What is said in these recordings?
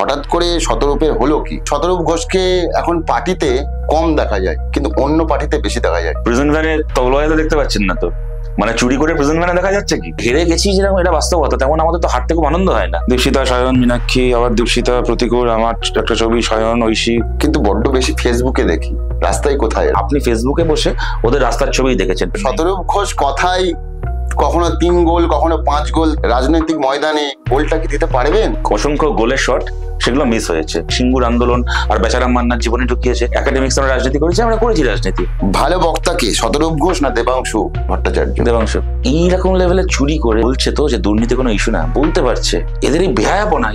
হঠাৎ করে শতরূপের হলো কি? শতরূপ ঘোষকে এখন পার্টিতে কম দেখা যায়, কিন্তু অন্য পার্টিতে বেশি দেখা যায়। প্রিজন ভ্যানে তবলয় তো দেখতে পাচ্ছেন না তো, মানে চুরি করে প্রিজন ভ্যানে দেখা যাচ্ছে কি? হেরে গেছি যেরকম এটা বাস্তবতা, তেমন আমাদের তো হারতে খুব আনন্দ হয় না। দীপশিতা, সায়ন, মীনাক্ষী, আবার দীপশিতা, প্রতিকূল, আমার একটা ছবি, সায়ন, ঐশী। কিন্তু বড্ড বেশি ফেসবুকে দেখি, রাস্তায় কোথায়? আপনি ফেসবুকে বসে ওদের রাস্তার ছবি দেখেছেন। শতরূপ ঘোষ কথায় কখনো 3 গোল, কখনো 5 গোল, রাজনৈতিক ময়দানে গোলটা কি দিতে পারবেন? অসংখ্য গোলের শট, সেগুলো মিস হয়েছে। সিঙ্গুর আন্দোলন আর বেচারাম মান্নার জীবনে ঢুকিয়েছে। একাডেমিক্স আমরা রাজনীতি করেছি, আমরা করেছি রাজনীতি। ভালো বক্তা কে, শতরূপ ঘোষ না দেবাংশু ভট্টাচার্য? দেবাংশু এইরকম লেভেলে চুরি করে বলছে তো যে দুর্নীতি কোনো ইস্যু না, বলতে পারছে। এদের এই বেহায়াপনা,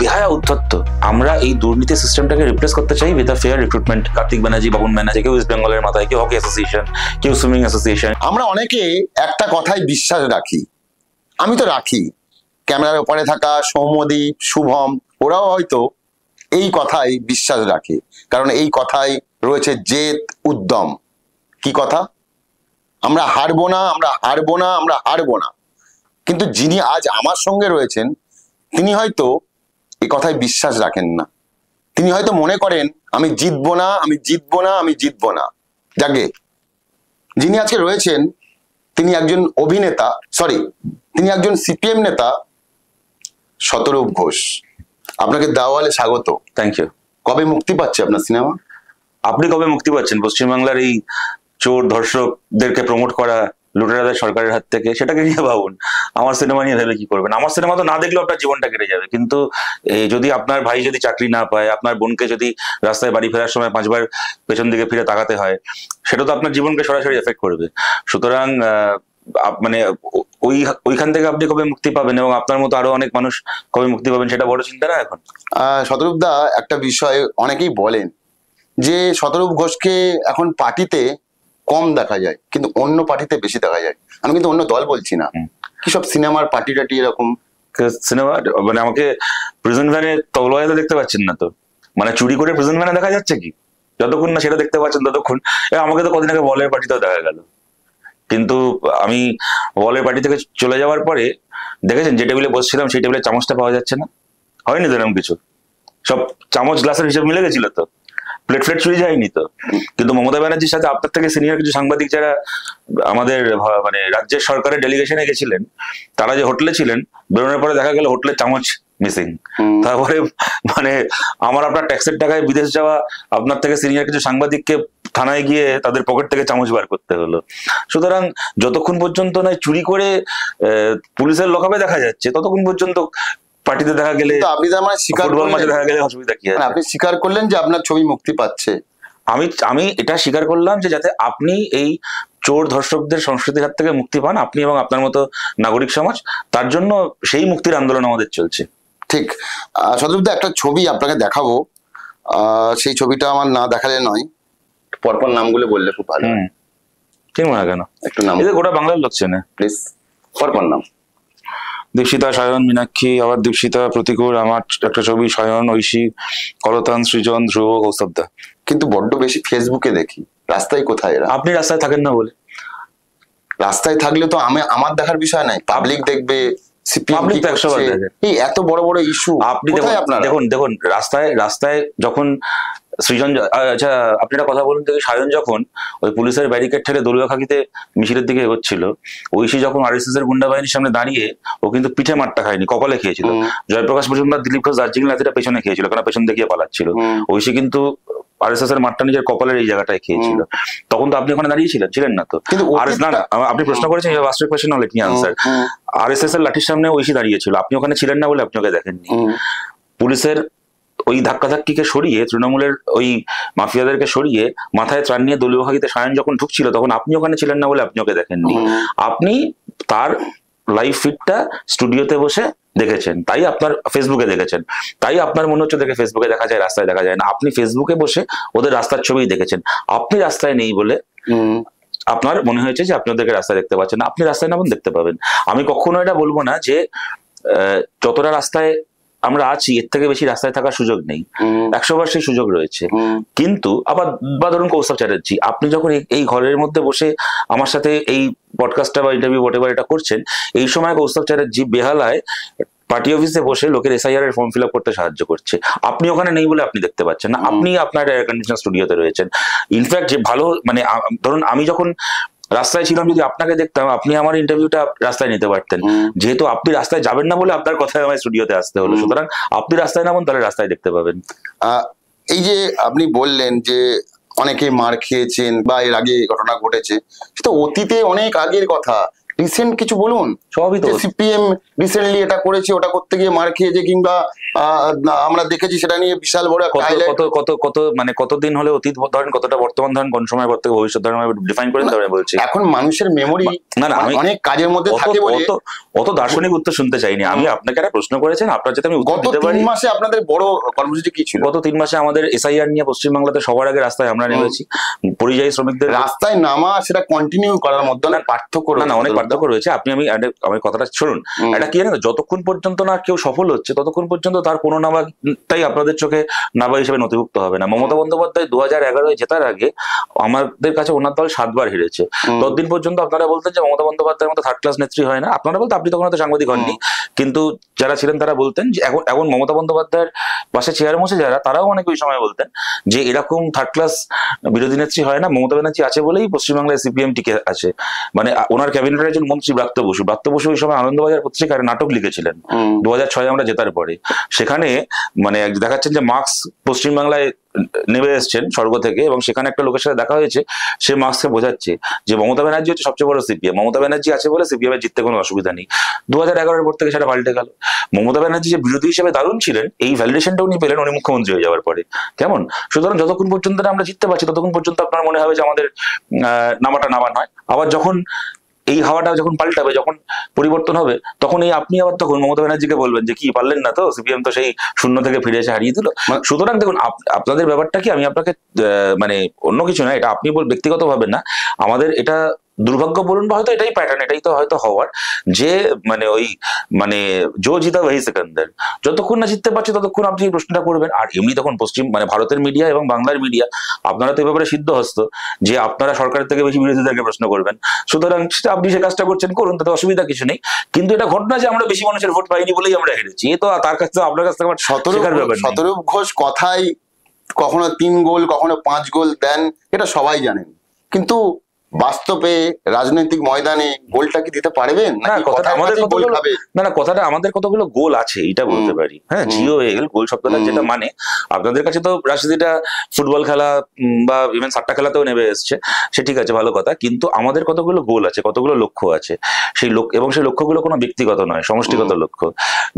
বেহায়া উদ্ধত্ত। আমরা এই দুর্নীতি সিস্টেমটাকে রিপ্লেস করতে চাই with a fair recruitment. Kartik Banerjee, Babun Banerjee, কেউ ইস্ট বেঙ্গলের মাথায়, কেউ হকি অ্যাসোসিয়েশন, কেউ সুইমিং অ্যাসোসিয়েশন। আমরা অনেকে একটা কথায় বিশ্বাস রাখি, আমি তো রাখি, ক্যামেরার ওপারে থাকা সৌম্যদীপ, শুভম, ওরাও হয়তো এই কথাই বিশ্বাস রাখে, কারণ এই কথাই রয়েছে জেদ, উদ্যম। কি কথা? আমরা হারবো না, আমরা হারবো না, আমরা হারবো না। কিন্তু যিনি আজ আমার সঙ্গে রয়েছেন, তিনি হয়তো এই কথায় বিশ্বাস রাখেন না। তিনি হয়তো মনে করেন আমি জিতবো না, আমি জিতবো না, আমি জিতবো না। যাকে যিনি আজকে রয়েছেন, তিনি একজন অভিনেতা, তিনি একজন সিপিএম নেতা, শতরূপ ঘোষ। আপনাকে দাওয়ালে স্বাগত। Thank you. কবে মুক্তি পাচ্ছে আপনার সিনেমা? আপনি কবে মুক্তি পাচ্ছেন? পশ্চিমবাংলার এই চোর ধর্ষকদেরকে প্রমোট করা লুটেরাদের সরকারের হাত থেকে, সেটাকে নিয়ে ভাবুন। আমার সিনেমা নিয়ে ভেবে কি করবেন? আমার সিনেমা তো না দেখলেও আপনার জীবনটা কেটে যাবে। কিন্তু যদি আপনার ভাই যদি চাকরি না পায়, আপনার বোনকে যদি রাস্তায় বাড়ি ফেরার সময় 5 বার পেছন দিকে ফিরে তাকাতে হয়, সেটা তো আপনার জীবনকে সরাসরি এফেক্ট করবে। সুতরাং মানে ওইখান থেকে আপনি কবে মুক্তি পাবেন এবং আপনার মতো আরো অনেক মানুষ কবে মুক্তি পাবেন, সেটা বড় চিন্তা না এখন? শতরূপ দা, একটা বিষয় অনেকেই বলেন যে শতরূপ ঘোষকে এখন পার্টিতে কম দেখা যায়, কিন্তু অন্য পার্টিতে বেশি দেখা যায়। আমি কিন্তু অন্য দল বলছি না, কি সব সিনেমার পার্টি টাটি এরকম সিনেমা, মানে আমাকে প্রিজন ভ্যানে তবলয় তো দেখতে পাচ্ছেন না তো, মানে চুরি করে প্রিজন ভ্যানে দেখা যাচ্ছে কি? যতক্ষণ না সেটা দেখতে পাচ্ছেন ততক্ষণ। আমাকে তো কদিন আগে বলের পার্টিতেও দেখা গেল। কিন্তু আমি বলের পার্টি থেকে চলে যাওয়ার পরে দেখেছেন যে টেবিলে বসছিলাম সেই টেবিলে চামচটা পাওয়া যাচ্ছে না। হয়নি তো এরকম কিছু? সব চামচ গ্লাসের হিসেব মিলে গেছিল তো, প্লেট ফ্লেট চুরি যায়নি তো। কিন্তু মমতা ব্যানার্জির সাথে আপনার থেকে সিনিয়র কিছু সাংবাদিক যারা আমাদের মানে রাজ্যের সরকারের ডেলিগেশনে গেছিলেন, তারা যে হোটেলে ছিলেন, বেরোনোর পরে দেখা গেল হোটেলের চামচ মিসিং। তারপরে মানে আমার আপনার ট্যাক্সের টাকায় বিদেশ যাওয়া আপনার থেকে সিনিয়র কিছু সাংবাদিককে থানায় গিয়ে তাদের পকেট থেকে চামচ বার করতে হলো। সুতরাং যতক্ষণ পর্যন্ত না চুরি করে পুলিশের লকাপে দেখা যাচ্ছে, ততক্ষণ পর্যন্ত পার্টিতে দেখা গেলে, আপনি ফুটবল ম্যাচে দেখা গেলে অসুবিধা কি আছে? আপনি স্বীকার করলেন যে আপনার ছবি মুক্তি পাচ্ছে। আমি এটা স্বীকার করলাম যে যাতে আপনি এই চোর ধর্ষকদের সংস্কৃতির হাত থেকে মুক্তি পান, আপনি এবং আপনার মতো নাগরিক সমাজ, তার জন্য সেই মুক্তির আন্দোলন আমাদের চলছে। ঠিক। শতরূপদা, একটা ছবি আপনাকে দেখাবো, সেই ছবিটা আমার না দেখালে নয়, পরপর নামগুলো বললে খুব ভালো। ঠিক মনে হয় কেন? একটু নাম, গোটা বাংলার লোক চেনে, প্লিজ পরপর নাম। দীপশিতা, সায়ন, মীনাক্ষী, আবার দীপশিতা, প্রতিকূল, আমার একটা ছবি, সায়ন, ঐশী, কলতান, সৃজন, ধ্রুব, কৌস্তবদা। কিন্তু বড্ড বেশি ফেসবুকে দেখি, রাস্তায় কোথায় এরা? আপনি রাস্তায় থাকেন না বলে। রাস্তায় থাকলে তো আমার দেখার বিষয় নাই, পাবলিক দেখবে। এই এত বড় বড় ইস্যু আপনি দেখুন রাস্তায় যখন সৃজন, আচ্ছা আপনি একটা কথা বলুন দেখি, সায়ন যখন ওই পুলিশের ব্যারিকেড ঠেলে দলীয় খাকিতে মিছিলের দিকে এগোচ্ছিল, ঐশী যখন আরএসএস এর গুন্ডা বাহিনীর সামনে দাঁড়িয়ে, ও কিন্তু পিঠে মারটা খায়নি, কপালে খেয়েছিল। জয়প্রকাশ মজুমদার, দিলীপ ঘোষ, দার্জিলিং লাঠিটা পেছনে খেয়েছিল, কারণ পেছন দেখিয়ে পালাচ্ছিল। ঐশী কিন্তু আরএসএস এর মারটা নিজের কপালের এই জায়গাটায় খেয়েছিল। তখন তো আপনি ওখানে দাঁড়িয়েছিলেন, ছিলেন না তো? না, আপনি প্রশ্ন করেছেন, বাস্তবিক question, let me answer. RSS এর লাঠির সামনে ঐশী দাঁড়িয়েছিল, আপনি ওখানে ছিলেন না বলে আপনি ওকে দেখেননি। পুলিশের ওই ধাক্কাধাক্কিকে সরিয়ে, তৃণমূলের ওই মাফিয়াদেরকে সরিয়ে মাথায় ত্রাণ নিয়ে দলীয় খাকিতে সায়ন যখন ঢুকছিল, তখন আপনি ওখানে ছিলেন না বলে আপনি ওকে দেখেননি। আপনি তার লাইভ ফিডটা স্টুডিওতে বসে দেখেছেন, তাই আপনার ফেসবুকে দেখেছেন, তাই আপনার মনে হচ্ছে দেখে ফেসবুকে দেখা যায়, রাস্তায় দেখা যায় না। আপনি ফেসবুকে বসে ওদের রাস্তার ছবি দেখেছেন, আপনি রাস্তায় নেই বলে আপনার মনে হয়েছে যে আপনি ওদেরকে রাস্তায় দেখতে পাচ্ছেন। আপনি রাস্তায় নামুন, দেখতে পাবেন। আমি কখনো এটা বলবো না যে যতটা রাস্তায় আমরা আছি এর থেকে বেশি রাস্তায় থাকার সুযোগ নেই, 100বার সেই সুযোগ রয়েছে। কিন্তু আবার বা ধরুন কৌস্তব চ্যাটার্জি, আপনি যখন এই ঘরের মধ্যে বসে আমার সাথে এই পডকাস্টটা বা ইন্টারভিউ হোয়াটএভার এটা করছেন, এই সময় কৌস্তব চ্যাটার্জি বেহালায় পার্টি অফিসে বসে লোকের এসআইআর এর ফর্ম ফিল আপ করতে সাহায্য করছে। আপনি ওখানে নেই বলে আপনি দেখতে পাচ্ছেন না, আপনি আপনার এয়ার কন্ডিশন স্টুডিওতে রয়েছেন। ইনফ্যাক্ট যে ভালো মানে ধরুন আমি যখন রাস্তায় ছিলাম, যদি আপনাকে দেখতাম আপনি আমার ইন্টারভিউটা রাস্তায় নিতে পারতেন। যেহেতু আপনি রাস্তায় যাবেন না বলে আপনার কথায় আমার স্টুডিওতে আসতে হলো, সুতরাং আপনি রাস্তায় নামুন, তাহলে রাস্তায় দেখতে পাবেন। এই যে আপনি বললেন যে অনেকে মার খেয়েছেন বা এর আগে ঘটনা ঘটেছে, সেটা অতীতে অনেক আগের কথা। রিসেন্ট কিছু বলুন। সবই তো সিপিএম রিসেন্টলি এটা করেছে, ওটা করতে গিয়ে মার খেয়েছে, কিংবা আমরা দেখেছি সেটা নিয়ে বিশাল বড় কত কত কত মানে কতদিন হলে অতীত ধরেন, কতটা বর্তমান ধরেন, কোন সময় করতে ভবিষ্যৎ ধরেন ডিফাইন করেন, তাহলে বলছি। এখন মানুষের মেমোরি না না আমি অনেক কাজের মধ্যে থাকে বলে অত দার্শনিক উত্তর শুনতে চাইনি আমি। আপনাকে একটা প্রশ্ন করেছেন, আপনার যাতে আমি উত্তর দিতে পারি। 3 মাসে আপনাদের বড় কর্মসূচি কি ছিল? গত 3 মাসে আমাদের এসআইআর নিয়ে পশ্চিমবাংলাতে সবার আগে রাস্তায় আমরা নেমেছি। পরিযায়ী শ্রমিকদের রাস্তায় নামা, সেটা কন্টিনিউ করার মধ্যে অনেক পার্থক্য রয়েছে। না অনেক পার্থক্য রয়েছে। আমি কথাটা শুনুন, এটা কি জানেন, যতক্ষণ পর্যন্ত না কেউ সফল হচ্ছে ততক্ষণ পর্যন্ত তার কোনো নাবাটাই আপনাদের চোখে নাবা হিসেবে নথিভুক্ত হবে না। মমতা বন্দ্যোপাধ্যায় 2011 জেতার আগে আমাদের কাছে ওনার দল 7 বার হেরেছে। ততদিন পর্যন্ত আপনারা বলতেন যে মমতা বন্দ্যোপাধ্যায়ের মতো থার্ড ক্লাস নেত্রী হয় না। আপনারা বলতে, আপনি তখন হয়তো সাংবাদিক হননি, কিন্তু যারা ছিলেন তারা বলতেন যে এখন মমতা বন্দ্যোপাধ্যায়ের পাশে চেয়ার বসে যারা, তারাও অনেক ওই সময় বলতেন যে এরকম থার্ড ক্লাস বিরোধী নেত্রী হয় না। মমতা ব্যানার্জি আছে বলেই পশ্চিমবাংলায় সিপিএম টিকে আছে। মানে ওনার ক্যাবিনেটের একজন মন্ত্রী ব্রাত্য বসু ওই সময় আনন্দবাজার পত্রিকায় নাটক লিখেছিলেন 2006 আমরা জেতার পরে। সেখানে মানে দেখাচ্ছেন যে মার্কস পশ্চিমবাংলায় নেমে এসছেন স্বর্গ থেকে, এবং সেখানে একটা লোকের সাথে দেখা হয়েছে, সে মার্কসকে বোঝাচ্ছে যে মমতা ব্যানার্জি হচ্ছে সবচেয়ে বড় সিপিএম, মমতা ব্যানার্জি আছে বলে সিপিএম এর জিততে কোনো অসুবিধা নেই। 2011 পর থেকে সেটা পাল্টে গেল। মমতা ব্যানার্জি যে বিরোধী হিসেবে দারুণ ছিলেন, এই ভ্যালিডেশনটা উনি পেলেন উনি মুখ্যমন্ত্রী হয়ে যাওয়ার পরে। কেমন? সুতরাং যতক্ষণ পর্যন্ত আমরা জিততে পারছি ততক্ষণ পর্যন্ত আপনার মনে হবে যে আমাদের নামাটা নামা নয়। আবার যখন এই হাওয়াটা যখন পাল্টাবে, যখন পরিবর্তন হবে, তখন আপনি আবার তখন মমতা ব্যানার্জিকে বলবেন যে কি পারলেন না তো, সিপিএম তো সেই শূন্য থেকে ফিরে এসে হারিয়ে দিল। সুতরাং দেখুন আপনাদের ব্যাপারটা কি, আমি আপনাকে মানে অন্য কিছু না, এটা আপনি ব্যক্তিগত ভাবেন না, আমাদের এটা দুর্ভাগ্য বলুন বা হয়তো এটাই প্যাটার্ন, এটাই তো হয়তো হওয়ার, যে মানে ওই মানে জো জিতা ওয়াহি সেকেন্ডার, যতক্ষণ না জিততে পারছি ততক্ষণ আপনি এই প্রশ্নটা করবেন। আর এমনি তখন মানে ভারতের মিডিয়া এবং বাংলার মিডিয়া, আপনারা তো এই ব্যাপারে সিদ্ধহস্ত যে আপনারা সরকারের থেকে বেশি বিরোধীদেরকে প্রশ্ন করবেন। সুতরাং সেটা আপনি সে কাজটা করছেন, করুন, তাতে অসুবিধা কিছু নেই। কিন্তু এটা ঘটনা যে আমরা বেশি মানুষের ভোট পাইনি বলেই আমরা হেরেছি, এ তো তার কাছ থেকে আপনার কাছ থেকে আমার শেখার ব্যাপার নেই। শতরূপ ঘোষ কথায় কখনো 3 গোল কখনো 5 গোল দেন, এটা সবাই জানেন, কিন্তু বাস্তবে রাজনৈতিক ময়দানে গোলটা কি দিতে পারবেন? না কথাটা আমাদের কতগুলো গোল আছে এটা বলতে পারি। হ্যাঁ, GOAL গোল শব্দটা যেটা মানে, আপনাদের কাছে তো রাজনীতিটা ফুটবল খেলা বা ইভেন সাট্টা খেলাতেও নেমে এসছে, সে ঠিক আছে, ভালো কথা, কিন্তু আমাদের কতগুলো গোল আছে, কতগুলো লক্ষ্য আছে, সেই লক্ষ্যগুলো কোনো ব্যক্তিগত নয়, সমষ্টিগত লক্ষ্য।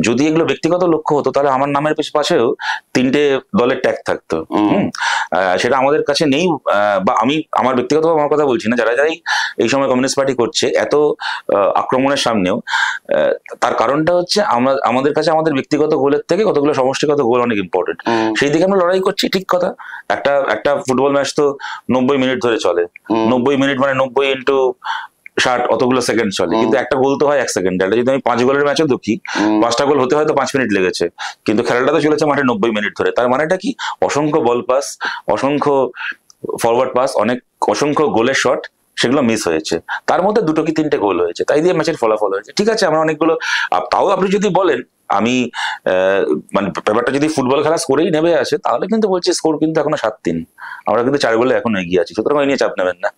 যদি এগুলো ব্যক্তিগত লক্ষ্য হতো তাহলে আমার নামের পাশেও 3টে দলের ট্যাগ থাকতো। সেটা আমাদের কাছে নেই। বা আমি আমার ব্যক্তিগতভাবে আমার কথা বলছি না, যারাই এই সময় কমিউনিস্ট পার্টি করছে এত আক্রমণের সামনেও, তার কারণটা হচ্ছে আমাদের কাছে আমাদের ব্যক্তিগত গোলের থেকে কতগুলো সমষ্টিগত গোল অনেক ইম্পর্টেন্ট। সেই দিকে আমরা লড়াই করছি, ঠিক কথা। একটা ফুটবল ম্যাচ তো 90 মিনিট ধরে চলে, 90 মিনিট মানে 90 ইন্টু 60 অতগুলো সেকেন্ড চলে, কিন্তু একটা গোল তো হয় 1 সেকেন্ডে। যদি আমি 5 গোলের ম্যাচও দেখি, 5টা গোল হতে হয়তো 5 মিনিট লেগেছে, কিন্তু খেলাটা তো চলেছে মাঠে 90 মিনিট ধরে। তার মানেটা কি? অসংখ্য বল পাস, অসংখ্য ফরওয়ার্ড পাস, অসংখ্য গোলের শট, সেগুলো মিস হয়েছে। তার মধ্যে 2টো কি 3টে গোল হয়েছে, তাই দিয়ে ম্যাচের ফলাফল হয়েছে। ঠিক আছে, আমরা অনেকগুলো, তাও আপনি যদি বলেন আমি মানে ব্যাপারটা যদি ফুটবল খেলা স্কোরেই নেমে আসে, তাহলে কিন্তু বলছি স্কোর কিন্তু এখনো 7-3, আমরা কিন্তু 4 গোলে এখন এগিয়ে আছি। সুতরাং ওই নিয়ে চাপ নেবেন না।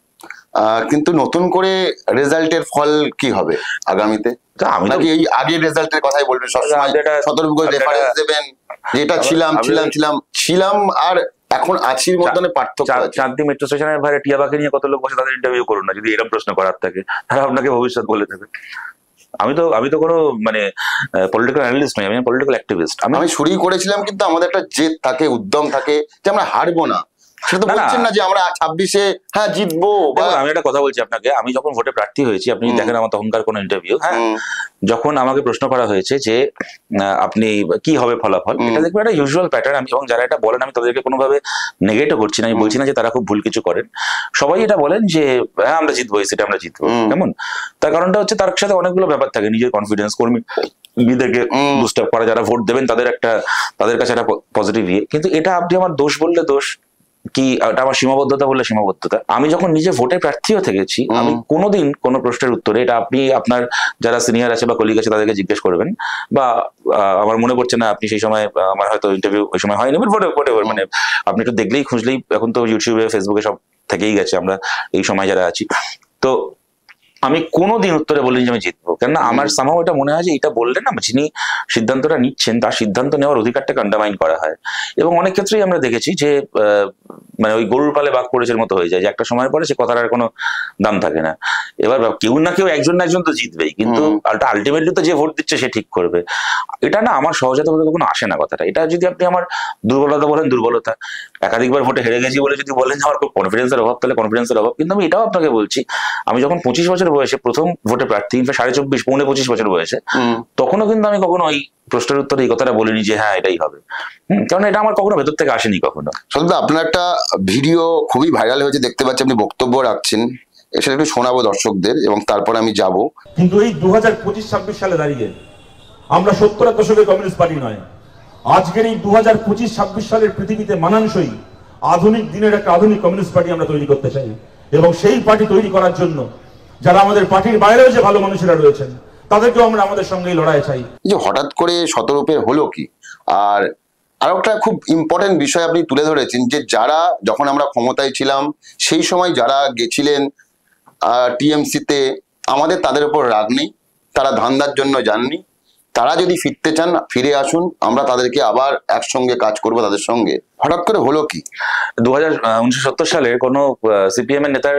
কিন্তু নতুন করে রেজাল্টের ফল কি হবে আগামীতে? আমি নাকি এই আগের রেজাল্টের কথাই বলবেন সবসময়, শতরূপ ঘোষ রেফারেন্স দেবেন, যেটা ছিলাম আর এখন আছির মধ্যে পার্থক্য আছে। শান্তি মেট্রো স্টেশনের বাইরে টিয়াবাকে নিয়ে কত লোক বসে, তাদের ইন্টারভিউ করুন না, যদি এরকম প্রশ্ন করার থাকে, তারা আপনাকে ভবিষ্যৎ বলে দেবে। আমি তো কোনো মানে পলিটিক্যাল অ্যানালিস্ট নই, আমি পলিটিক্যাল অ্যাক্টিভিস্ট। আমি শুরুই করেছিলাম, কিন্তু আমাদের একটা জেদ থাকে, উদ্যম থাকে যে আমরা হারবো না। সেটা তো বলছেন না যে আমরা 26-এ হ্যাঁ জিতবো। আমি একটা কথা বলছি আপনাকে, আমি যখন ভোটে প্রার্থী হয়েছি, আপনি দেখেন আমার তখনকার কোনো ইন্টারভিউ, হ্যাঁ, যখন আমাকে প্রশ্ন করা হয়েছে যে আপনি কি হবে ফলাফল, এটা দেখবেন একটা ইউজুয়াল প্যাটার্ন। এবং যারা এটা বলেন, আমি তাদেরকে কোনোভাবে নেগেটও করছি না, আমি বলছি না যে তারা খুব ভুল কিছু করেন। সবাই এটা বলেন যে হ্যাঁ আমরা জিতবো, সেটা আমরা জিতবো। কেমন? তার কারণটা হচ্ছে তার সাথে অনেকগুলো ব্যাপার থাকে, নিজের কনফিডেন্স, কর্মীদেরকে বুস্ট আপ করা, যারা ভোট দেবেন তাদের কাছে একটা পজিটিভ ইয়ে। কিন্তু এটা আপনি আমার দোষ বললে দোষ, কি ওটা আমার সীমাবদ্ধতা বললে সীমাবদ্ধতা। আমি যখন নিজে ভোটে প্রার্থীও থেকেছি, আমি কোনোদিন কোনো প্রশ্নের উত্তরে, এটা আপনি আপনার যারা সিনিয়র আছে বা কলিগ আছে তাদেরকে জিজ্ঞেস করবেন, বা আমার মনে পড়ছে না আপনি সেই সময়, আমার হয়তো ইন্টারভিউ ওই সময় হয়নি, বাট হোয়াটএভার, মানে আপনি একটু দেখলেই খুঁজলেই এখন তো ইউটিউবে ফেসবুকে সব থেকেই গেছে আমরা এই সময় যারা আছি। তো আমি কোনোদিন উত্তরে বলিনি যে আমি জিতবো, কেননা আমার সামহাও এটা মনে হয় যে এটা বললে না যিনি সিদ্ধান্তটা নিচ্ছেন তার সিদ্ধান্ত নেওয়ার অধিকারটাকে আন্ডারমাইন করা হয়। এবং অনেক ক্ষেত্রেই আমরা দেখেছি যে মানে ওই গরুর পালে বাঘ পড়েছে মতো হয়ে যায়, যে একটা সময় পরে সে কথার আর কোনো দাম থাকে না। এবার কেউ না কেউ একজন না একজন তো জিতবেই, কিন্তু আলটিমেটলি তো যে ভোট দিচ্ছে সে ঠিক করবে। এটা না আমার সহজাত ভাবে কখনো আসে না কথাটা। এটা যদি আপনি আমার দুর্বলতা বলেন, দুর্বলতা, একাধিকবার ভোটে হেরে গেছি বলে যদি বলেন যে আমার খুব কনফিডেন্সের অভাব, তাহলে কনফিডেন্সের অভাব। কিন্তু আমি এটাও আপনাকে বলছি, আমি যখন 25 বছর বয়সে প্রথম ভোটে প্রার্থী, 24.5 পৌনে 25 বছর বয়সে, তখনও কিন্তু আমি কখনো ওই প্রশ্নের উত্তরে এই কথাটা বলিনি যে হ্যাঁ এটাই হবে, কারণ এটা আমার কখনো ভেতর থেকে আসেনি কখনো। সত্যি আপনার একটা ভিডিও খুবই ভাইরাল হয়েছে, দেখতে পাচ্ছি আপনি বক্তব্য রাখছেন, সেটা একটু শোনাবো দর্শকদের এবং তারপর আমি যাব। কিন্তু এই 2025-26 সালে দাঁড়িয়ে আমরা 70-এর দশকের কমিউনিস্ট পার্টি নয়, আজকের এই 2025-26 সালের পৃথিবীতে মানানসই আধুনিক দিনের একটা আধুনিক কমিউনিস্ট পার্টি আমরা তৈরি করতে চাই। এবং সেই পার্টি তৈরি করার জন্য যারা আমাদের পার্টির বাইরেও যে ভালো মানুষেরা রয়েছেন তাদেরকেও আমরা আমাদের সঙ্গেই লড়াই চাই। যে হঠাৎ করে শতরূপের হলো কি, আর একটা খুব ইম্পর্টেন্ট বিষয় আপনি তুলে ধরেছেন, যে যারা যখন আমরা ক্ষমতায় ছিলাম সেই সময় যারা গেছিলেন টিএমসিতে, আমাদের তাদের উপর রাগ নেই, তারা ধান্দার জন্য যাননি, তারা যদি ফিরতে চান ফিরে আসুন, আমরা তাদেরকে আবার একসঙ্গে কাজ করব তাদের সঙ্গে। হঠাৎ করে হলো কি? 1970 সালে কোন সিপিএম এর নেতার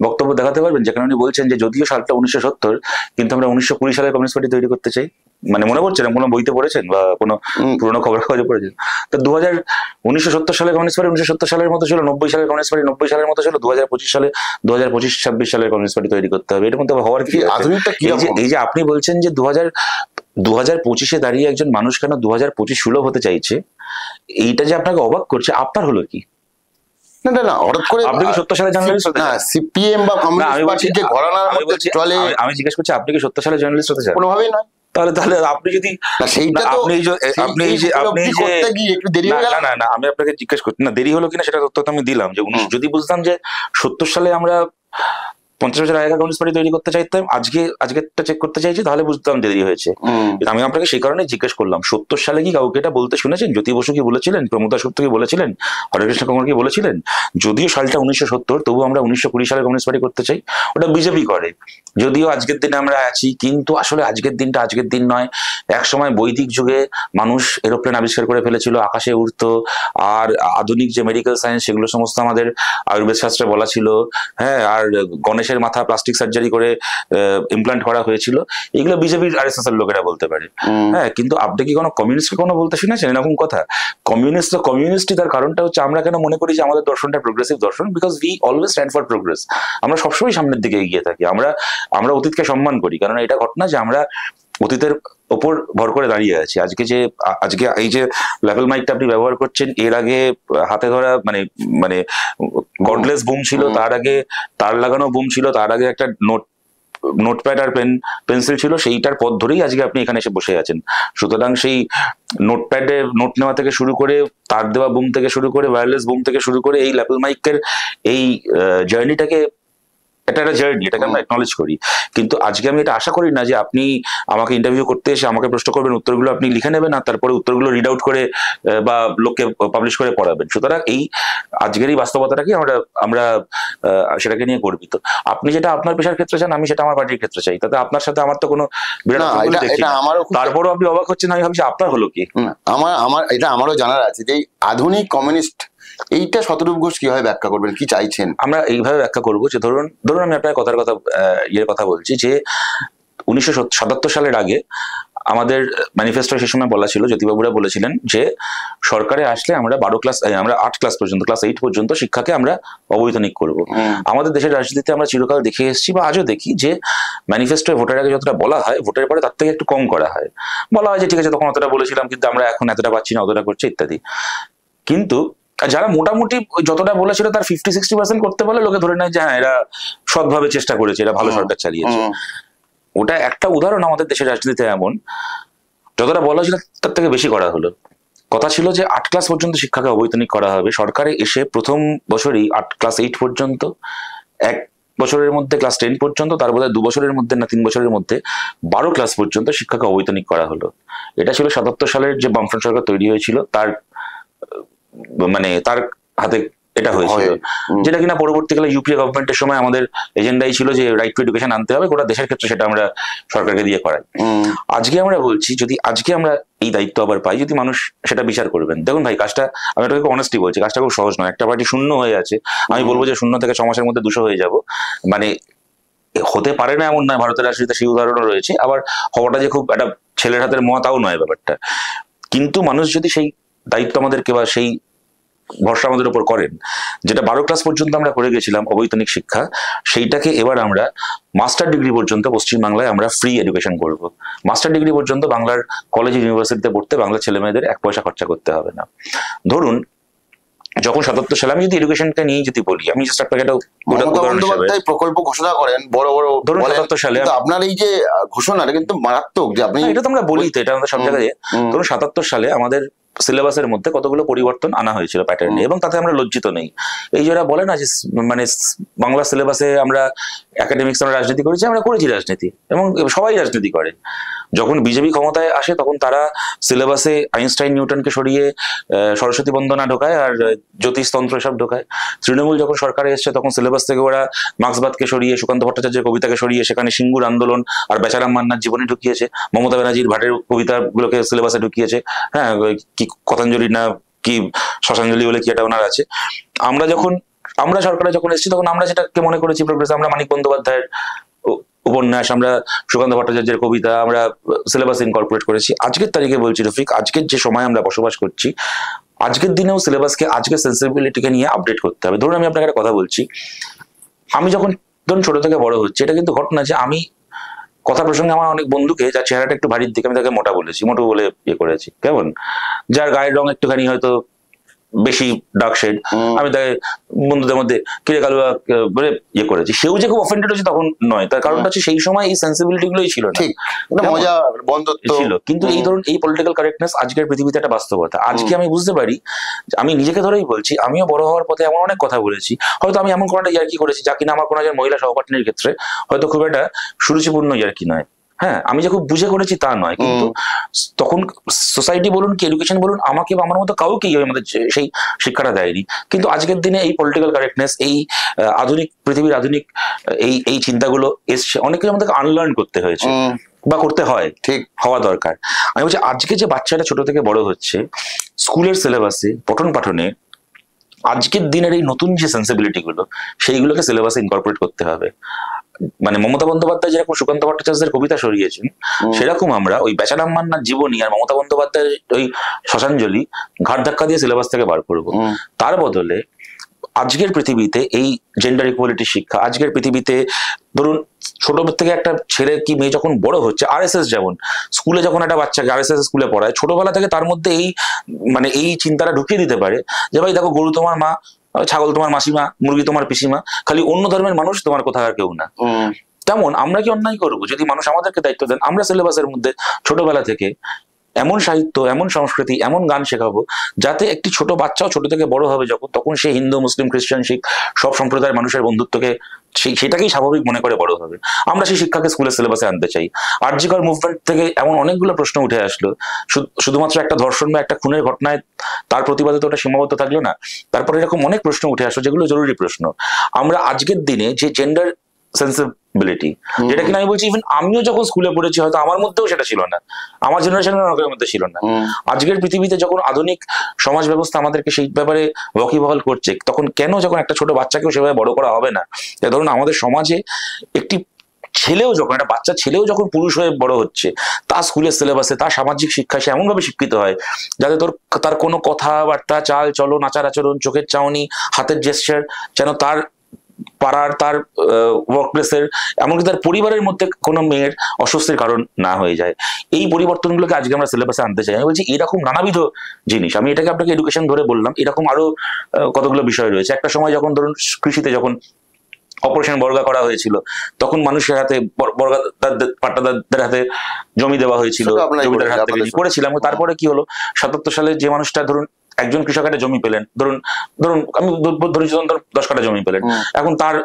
বক্তব্য দেখাতে পারবেন যেখানে উনি বলছেন যে যদিও সালটা 1970, কিন্তু আমরা 1920 সালে কমিউনিস্ট পার্টি তৈরি করতে চাই? মানে মনে পড়ছে না, কোনো বইতে পড়েছেন বা কোনো পুরোনো খবর কাগজে পড়েছেন? তো 1970 সালে কমিউনিস্ট পার্টি 1970 সালের মতো ছিল, 90 সালের কমিউনিস্ট পার্টি 90 সালের মতো ছিল, 2025 সালে 2025-26 সালের কমিউনিস্ট পার্টি তৈরি করতে হবে। এর মধ্যে হওয়ার কি? এই যে আপনি বলছেন যে 2025-এ দাঁড়িয়ে একজন মানুষ কেন 2025 সুলভ হতে চাইছে, এইটা যে আপনাকে অবাক করছে, আপনার হলো কি? না না না, হঠাৎ করে আপনি কি 70 সালে জার্নালিস্ট হতে চান? সিপিএম বা কমিউনিস্ট পার্টির যে ঘরানার মধ্যে চলে, আমি জিজ্ঞেস করছি আপনি কি 70 সালে জার্নালিস্ট হতে চান? কোনোভাবেই না। তাহলে আপনি যদি না আমি আপনাকে জিজ্ঞেস করছি না দেরি হলো কিনা সেটা তথ্য আমি দিলাম, যে যদি বুঝতাম যে 70 সালে আমরা 50 বছর আগে কমিউনিস্ট পার্টি তৈরি করতে চাইতাম, আজকেরটা চেক করতে চাইছি, তাহলে বুঝতাম দেরি হয়েছে। আমি আপনাকে সেই কারণে জিজ্ঞেস করলাম 70 সালে কি কাউকে এটা বলতে শুনেছেন? জ্যোতি বসু কি বলেছিলেন? প্রমোদ দাশগুপ্ত কি বলেছিলেন? হরেকৃষ্ণ কুমার কি বলেছিলেন? যদিও সালটা 1970, তবু আমরা 1920 সালে কমিউনিস্ট পার্টি করতে চাই। ওটা বিজেপি করে, যদিও আজকের দিনে আমরা আছি, কিন্তু আসলে আজকের দিনটা আজকের দিন নয়। এক সময় বৈদিক যুগে মানুষ এরোপ্লেন আবিষ্কার করে ফেলেছিল, আকাশে উঠতো, আর আধুনিক যে মেডিকেল সায়েন্স সেগুলো সমস্ত আমাদের আয়ুর্বেদ শাস্ত্রে বলা ছিল। হ্যাঁ, আর গণেশের মাথা প্লাস্টিক সার্জারি করে ইমপ্লান্ট করা হয়েছিল। এগুলো বিজেপির আরএসএস এর লোকেরা বলতে পারে। হ্যাঁ, কিন্তু আপনি কি কোনো কমিউনিস্টকে কোনো বলতে শুনেছেন এরকম কথা? কমিউনিস্টই তার কারণটা হচ্ছে আমরা কেন মনে করি যে আমাদের দর্শনটা প্রোগ্রেসিভ দর্শন? Because we always stand for progress. আমরা সবসময় সামনের দিকে এগিয়ে থাকি, আমরা অতীতকে সম্মান করি, কারণ এটা ঘটনা যে আমরা অতীতের ওপর ভর করে দাঁড়িয়ে আছি। আজকে এই যে লেভেল মাইকটা আপনি ব্যবহার করছেন, এর আগে হাতে ধরা মানে গডলেস বুম ছিল, তার আগে তার লাগানো বুম ছিল, তার আগে একটা নোটপ্যাড আর পেন্সিল ছিল, সেইটার পথ ধরেই আজকে আপনি এখানে এসে বসে আছেন। সুতরাং সেই নোটপ্যাডে নোট নেওয়া থেকে শুরু করে, তার দেওয়া বুম থেকে শুরু করে, ওয়্যারলেস বুম থেকে শুরু করে, এই লেভেল মাইকের এই জার্নিটাকে, এটা একটা জার্নি, এটাকে আমরা অ্যাকনলেজ করি। কিন্তু আজকে আমি এটা আশা করি না যে আপনি আমাকে ইন্টারভিউ করতে এসে আমাকে প্রশ্ন করবেন, উত্তরগুলো আপনি লিখে নেবেন আর তারপরে উত্তরগুলো রিড আউট করে বা লোককে পাবলিশ করে পড়াবেন। সুতরাং এই আজকের এই বাস্তবতাটাকে আমরা সেটাকে নিয়ে গর্বিত। আপনি যেটা আপনার পেশার ক্ষেত্রে চান, আমি সেটা আমার পার্টির ক্ষেত্রে চাই, তাতে আপনার সাথে আমার তো কোনো বিরাট, তারপরও আপনি অবাক হচ্ছেন, আমি ভাবছি আপনার হলো কি? এটা আমারও জানার আছে যে আধুনিক কমিউনিস্ট, এইটা শতরূপ ঘোষ কিভাবে ব্যাখ্যা করবেন, কি চাইছেন? আমরা এইভাবে ব্যাখ্যা করবো যে ধরুন আমি আপনার কথা বলছি যে 1977 সালের আগে আমাদের ম্যানিফেস্টো সে সময় বলা ছিল, জ্যোতিবাবুরা বলেছিলেন যে সরকারে আসলে আমরা 8 ক্লাস পর্যন্ত, ক্লাস 8 পর্যন্ত শিক্ষাকে আমরা অবৈতনিক করবো। আমাদের দেশের রাজনীতিতে আমরা চিরকাল দেখে এসেছি বা আজও দেখি যে ম্যানিফেস্টোয় ভোটের আগে যতটা বলা হয়, ভোটের পরে তার থেকে একটু কম করা হয়। বলা হয় যে ঠিক আছে তখন অতটা বলেছিলাম, কিন্তু আমরা এখন এতটা পাচ্ছি না, অতটা করছি ইত্যাদি। কিন্তু যারা মোটামুটি যতটা বলেছিল তার 50-60% করতে পারলে লোকে ধরে নেয় যে হ্যাঁ এরা সৎভাবে চেষ্টা করেছে, এরা ভালো সরকার চালিয়েছে। ওটা একটা উদাহরণ আমাদের দেশের রাজনীতিতে এমন, যতটা বলা ছিল তার থেকে বেশি করা হলো। কথা ছিল যে 8 ক্লাস পর্যন্ত শিক্ষাকে অবৈতনিক করা হবে। সরকারে এসে প্রথম বছরই ক্লাস 8 পর্যন্ত, 1 বছরের মধ্যে ক্লাস 10 পর্যন্ত, তার বোধহয় 2 বছরের মধ্যে না 3 বছরের মধ্যে 12 ক্লাস পর্যন্ত শিক্ষাকে অবৈতনিক করা হলো। এটা ছিল 77 সালের যে বামফ্রন্ট সরকার তৈরি হয়েছিল তার তার হাতে এটা হয়েছিল, যেটা কিনা পরবর্তীকালে ইউপিএ গভর্নমেন্টের সময় আমাদের এজেন্ডাই ছিল যে রাইট টু এডুকেশন আনতে হবে, গোটা দেশের ক্ষেত্রে সেটা আমরা সরকারকে দিয়ে করাই। আজকে আমরা বলছি যদি আজকে আমরা এই দায়িত্ব আবার পাই, যদি মানুষ সেটা বিচার করবেন। দেখুন ভাই, কাজটা আমি এটাকে অনেস্টলি বলছি, কাজটা খুব সহজ নয়। একটা পার্টি শূন্য হয়ে আছে, আমি বলবো যে 0 থেকে 6 মাসের মধ্যে 200 হয়ে যাব, হতে পারে না এমন নয়, ভারতের রাজনীতিতে সেই উদাহরণও রয়েছে। আবার হওয়াটা যে খুব একটা ছেলের হাতের মোয়া তাও নয় ব্যাপারটা। কিন্তু মানুষ যদি সেই দায়িত্ব আমাদেরকে বা সেই ভরসা আমাদের উপর করেন, যেটা 12 ক্লাস পর্যন্ত আমরা করে গেছিলাম অবৈতনিক শিক্ষা, সেইটাকে এবার আমরা মাস্টার ডিগ্রি পর্যন্ত পশ্চিমবাংলায় আমরা ফ্রি এডুকেশন করব। মাস্টার ডিগ্রি পর্যন্ত বাংলার কলেজ ইউনিভার্সিটিতে পড়তে বাংলার ছেলে মেয়েদের 1 পয়সা খরচা করতে হবে না। ধরুন যখন 77 সালে, আমি যদি এডুকেশনটা নিয়ে যদি বলি, আমি জাস্ট আপনাকে একটা প্রকল্প ঘোষণা করেন বড় বড়, ধরুন 77 সালে আপনার এই যে ঘোষণাটা কিন্তু মারাত্মক, যে আপনি এটা তো আমরা বলি তো, এটা আমাদের সব জায়গায়। ধরুন 77 সালে আমাদের সিলেবাসের মধ্যে কতগুলো পরিবর্তন আনা হয়েছিল প্যাটার্নে, এবং তাতে আমরা লজ্জিত নেই। এই যারা বলে না যে বাংলা সিলেবাসে আমরা একাডেমিক্স আমরা রাজনীতি করেছি, আমরা করেছি রাজনীতি, এবং সবাই রাজনীতি করে। যখন বিজেপি ক্ষমতায় আসে তখন তারা সিলেবাসে আইনস্টাইন নিউটনকে সরিয়ে সরস্বতী বন্দনা ঢোকায় আর জ্যোতিষতন্ত্র এসব ঢোকায়। তৃণমূল যখন সরকারে এসছে তখন সিলেবাস থেকে ওরা মার্ক্সবাদকে সরিয়ে, সুকান্ত ভট্টাচার্যের কবিতাকে সরিয়ে সেখানে সিঙ্গুর আন্দোলন আর বেচারাম মান্নার জীবনে ঢুকিয়েছে, মমতা ব্যানার্জির ভাটের কবিতাগুলোকে সিলেবাসে ঢুকিয়েছে। হ্যাঁ, কি কথাঞ্জলি না কি শ্মশাঞ্জলি বলে কি একটা ওনার আছে। আমরা সরকারে যখন এসেছি তখন আমরা যেটাকে মনে করেছি প্রোগ্রেস, আমরা মানিক বন্দ্যোপাধ্যায়ের উপন্যাস, আমরা সুকান্ত ভট্টাচার্যের কবিতা আমরা সিলেবাসে ইনকর্পোরেট করেছি। আজকের তারিখে বলছি রফিক, আজকের যে সময় আমরা বসবাস করছি, আজকের দিনেও সিলেবাসকে আজকের সেন্সিবিলিটিকে নিয়ে আপডেট করতে হবে। ধরুন আমি আপনাকে একটা কথা বলছি, আমি যখন ছোট থেকে বড় হচ্ছে, এটা কিন্তু ঘটনা যে আমি কথা প্রসঙ্গে আমার অনেক বন্ধুকে, যার চেহারাটা একটু ভারীর দিকে, আমি তাকে মোটা বলেছি, মোটো বলে করেছি। কেমন? যার গায়ের রং একটুখানি হয়তো বেশি ডার্ক শেড, আমি তাকে বন্ধুদের মধ্যে কিরে কালুয়া বলে করেছি। সেও যে খুব অফেন্ডেড হচ্ছে তখন নয়, তার কারণটা হচ্ছে সেই সময় এই সেন্সিবিলিটি গুলোই ছিল না, মজা বন্ধুত্ব ছিল। কিন্তু এই ধরুন এই পলিটিক্যাল কারেক্টনেস আজকের পৃথিবীতে একটা বাস্তবতা। আজকে আমি বুঝতে পারি, আমি নিজেকে ধরেই বলছি, আমিও বড় হওয়ার পথে এমন অনেক কথা বলেছি, হয়তো আমি এমন কোনো একটা ইয়ার্কি করেছি যা কিনা আমার কোনো একজন মহিলা সহপাঠিনীর ক্ষেত্রে হয়তো খুব একটা সুরুচিপূর্ণ ইয়ার্কি নয়। হ্যাঁ, আমি যে খুব বুঝে করেছি তা নয়, কিন্তু তখন সোসাইটি বলুন কি এডুকেশন বলুন, আমাকে বা আমার মতো কাউকেই আমাদের সেই শিক্ষাটা দেয়নি। কিন্তু আজকের দিনে এই পলিটিক্যাল কারেক্টনেস, এই আধুনিক পৃথিবীর আধুনিক এই চিন্তাগুলো এসছে, অনেকে আমাদেরকে আনলার্ন করতে হয়েছে বা করতে হয়, ঠিক হওয়া দরকার। আমি বলছি আজকে যে বাচ্চাটা ছোট থেকে বড় হচ্ছে, স্কুলের সিলেবাসে পঠন পাঠনে আজকের দিনের এই নতুন যে সেন্সিবিলিটি গুলো, সেইগুলোকে সিলেবাসে ইনকর্পোরেট করতে হবে। মমতা বন্দ্যোপাধ্যায় যেরকম সুকান্ত ভট্টাচার্যের কবিতা সরিয়েছেন, সেরকম আমরা ওই বেচারাম মান্নার জীবনী আর মমতা বন্দ্যোপাধ্যায়ের ওই শ্মশাঞ্জলি ঘাট ধাক্কা দিয়ে সিলেবাস থেকে বার করবো। তার বদলে আজকের পৃথিবীতে এই জেন্ডার ইকুয়ালিটি শিক্ষা, আজকের পৃথিবীতে ধরুন ছোট থেকে একটা ছেলে কি মেয়ে যখন বড় হচ্ছে, আরএসএস যেমন স্কুলে যখন একটা বাচ্চাকে আরএসএস স্কুলে পড়ায়, ছোটবেলা থেকে তার মধ্যে এই চিন্তাটা ঢুকিয়ে দিতে পারে যে ভাই দেখো, গরু তোমার মা, ছাগল তোমার মাসিমা, মুরগি তোমার পিসিমা, খালি অন্য ধর্মের মানুষ তোমার কোথাকার কেউ না। তেমন আমরা কি অন্যায় করবো যদি মানুষ আমাদেরকে দায়িত্ব দেন, আমরা সিলেবাসের মধ্যে ছোটবেলা থেকে এমন সাহিত্য, এমন সংস্কৃতি, এমন গান শেখাবো যাতে একটি ছোট বাচ্চাও ছোট থেকে বড় হবে যখন, তখন সে হিন্দু, মুসলিম, খ্রিস্টান, শিখ সব সম্প্রদায়ের মানুষের বন্ধুত্বকে সেটাকেই স্বাভাবিক মনে করে বড় হবে। আমরা সেই শিক্ষাকে স্কুলের সিলেবাসে আনতে চাই। আরজিকর মুভমেন্ট থেকে এমন অনেকগুলো প্রশ্ন উঠে আসলো, শুধুমাত্র একটা ধর্ষণ বা একটা খুনের ঘটনায় তার প্রতিবাদে তো ওটা সীমাবদ্ধ থাকলো না, তারপরে এরকম অনেক প্রশ্ন উঠে আসলো যেগুলো জরুরি প্রশ্ন। আমরা আজকের দিনে যে জেন্ডার সেন্সিবিলিটি, যেটা কিনা আমি বলছি ইভেন আমিও যখন স্কুলে পড়েছি হয়তো আমার মধ্যেও সেটা ছিল না, আমার জেনারেশনের অনেকের মধ্যে ছিল না। আজকের পৃথিবীতে যখন আধুনিক সমাজ ব্যবস্থা আমাদেরকে সেই ব্যাপারে ওয়াকিবহাল করছে, তখন কেন যখন একটা ছোট বাচ্চাকেও সেভাবে বড় করা হবে না? ধরুন আমাদের সমাজে একটি ছেলেও যখন, একটা বাচ্চা ছেলেও যখন পুরুষ হয়ে বড় হচ্ছে, তার স্কুলের সিলেবাসে, তার সামাজিক শিক্ষায় সে এমনভাবে শিক্ষিত হয় যাতে তার কোনো কথাবার্তা, চাল চলন, আচার আচরণ, চোখের চাউনি, হাতের জেস্টার যেন তার পাড়ার, তার ওয়ার্ক প্লেসের, এমনকি তার পরিবারের মধ্যে কোনো মেয়ের অস্বস্তির কারণ না হয়ে যায়। এই পরিবর্তনগুলোকে আজকে আমরা সিলেবাসে আনতে চাই। আমি বলছি এরকম নানাবিধ জিনিস, আমি এটাকে আপনাকে এডুকেশন ধরে বললাম, এরকম আরো কতগুলো বিষয় রয়েছে। একটা সময় যখন ধরুন কৃষিতে যখন অপারেশন বর্গা করা হয়েছিল, তখন মানুষের হাতে পাট্টাদারদের হাতে জমি দেওয়া হয়েছিল, সেটা আপনারাই জমিদারের হাত থেকে আপনাদের করেছিলাম। তারপরে কি হলো, 77 সালে যে মানুষটা ধরুন একজন কৃষক একটা জমি পেলেন, ধরুন ধরুন আমি ধরেছি 10 কাঠা জমি পেলেন, এখন তার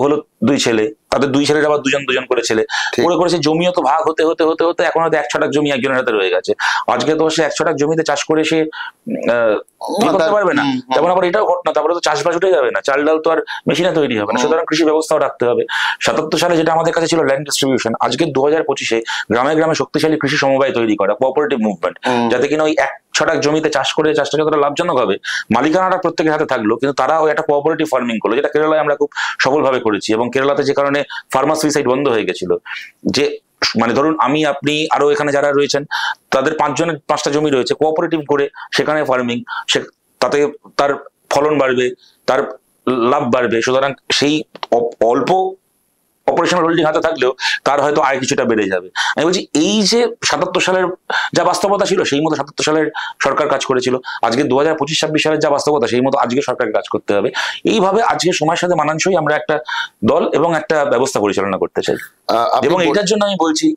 হলো 2 ছেলে, তাদের 2 ছেলের আবার দুজন করে ছেলে, করেছে জমিও তো ভাগ হতে হতে হতে হতে এখন হয়তো 1 ছটাক জমি একজনের হাতে রয়ে গেছে। আজকে তো সে 1 ছটাক জমিতে চাষ করে সে করতে পারবে না, তেমন আবার এটাও ঘটনা, তারপরে তো চাষবাস উঠে যাবে না, চাল ডাল তো আর মেশিনে তৈরি হবে না, সুতরাং কৃষি ব্যবস্থাও রাখতে হবে। 77 সালে যেটা আমাদের কাছে ছিল ল্যান্ড ডিস্ট্রিবিউশন, আজকে 2025-এ গ্রামে গ্রামে শক্তিশালী কৃষি সমবায় তৈরি করা, কোঅপারেটিভ মুভমেন্ট, যাতে কিনা ওই 1 ছটাক জমিতে চাষ করে চাষটা যতটা লাভজনক হবে, মালিকানাটা প্রত্যেকের হাতে থাকলো, কিন্তু তারা ওই একটা কোঅপারেটিভ ফার্মিং করলো, যেটা কেরালায় আমরা খুব সফলভাবে করেছি। এবং কেরালাতে যে কারণে ফার্মার সুইসাইড বন্ধ হয়ে গেছিল, যে মানে ধরুন আমি আপনি আরো এখানে যারা রয়েছেন তাদের 5 জনের 5টা জমি রয়েছে, কোঅপারেটিভ করে সেখানে ফার্মিং, তাতে তার ফলন বাড়বে, তার লাভ বাড়বে, সুতরাং সেই অল্প অপারেশনাল হোল্ডিং হাতে থাকলেও তার হয়তো আয় কিছুটা বেড়ে যাবে। আমি বলছি এই যে 77 সালের যা বাস্তবতা ছিল সেই মতো 77 সালের সরকার কাজ করেছিল, আজকে 2025-26 সালের যা বাস্তবতা সেই মতো আজকে সরকারকে কাজ করতে হবে। এইভাবে আজকে সময়ের সাথে মানানসই আমরা একটা দল এবং একটা ব্যবস্থা পরিচালনা করতে চাই। এবং এইটার জন্য আমি বলছি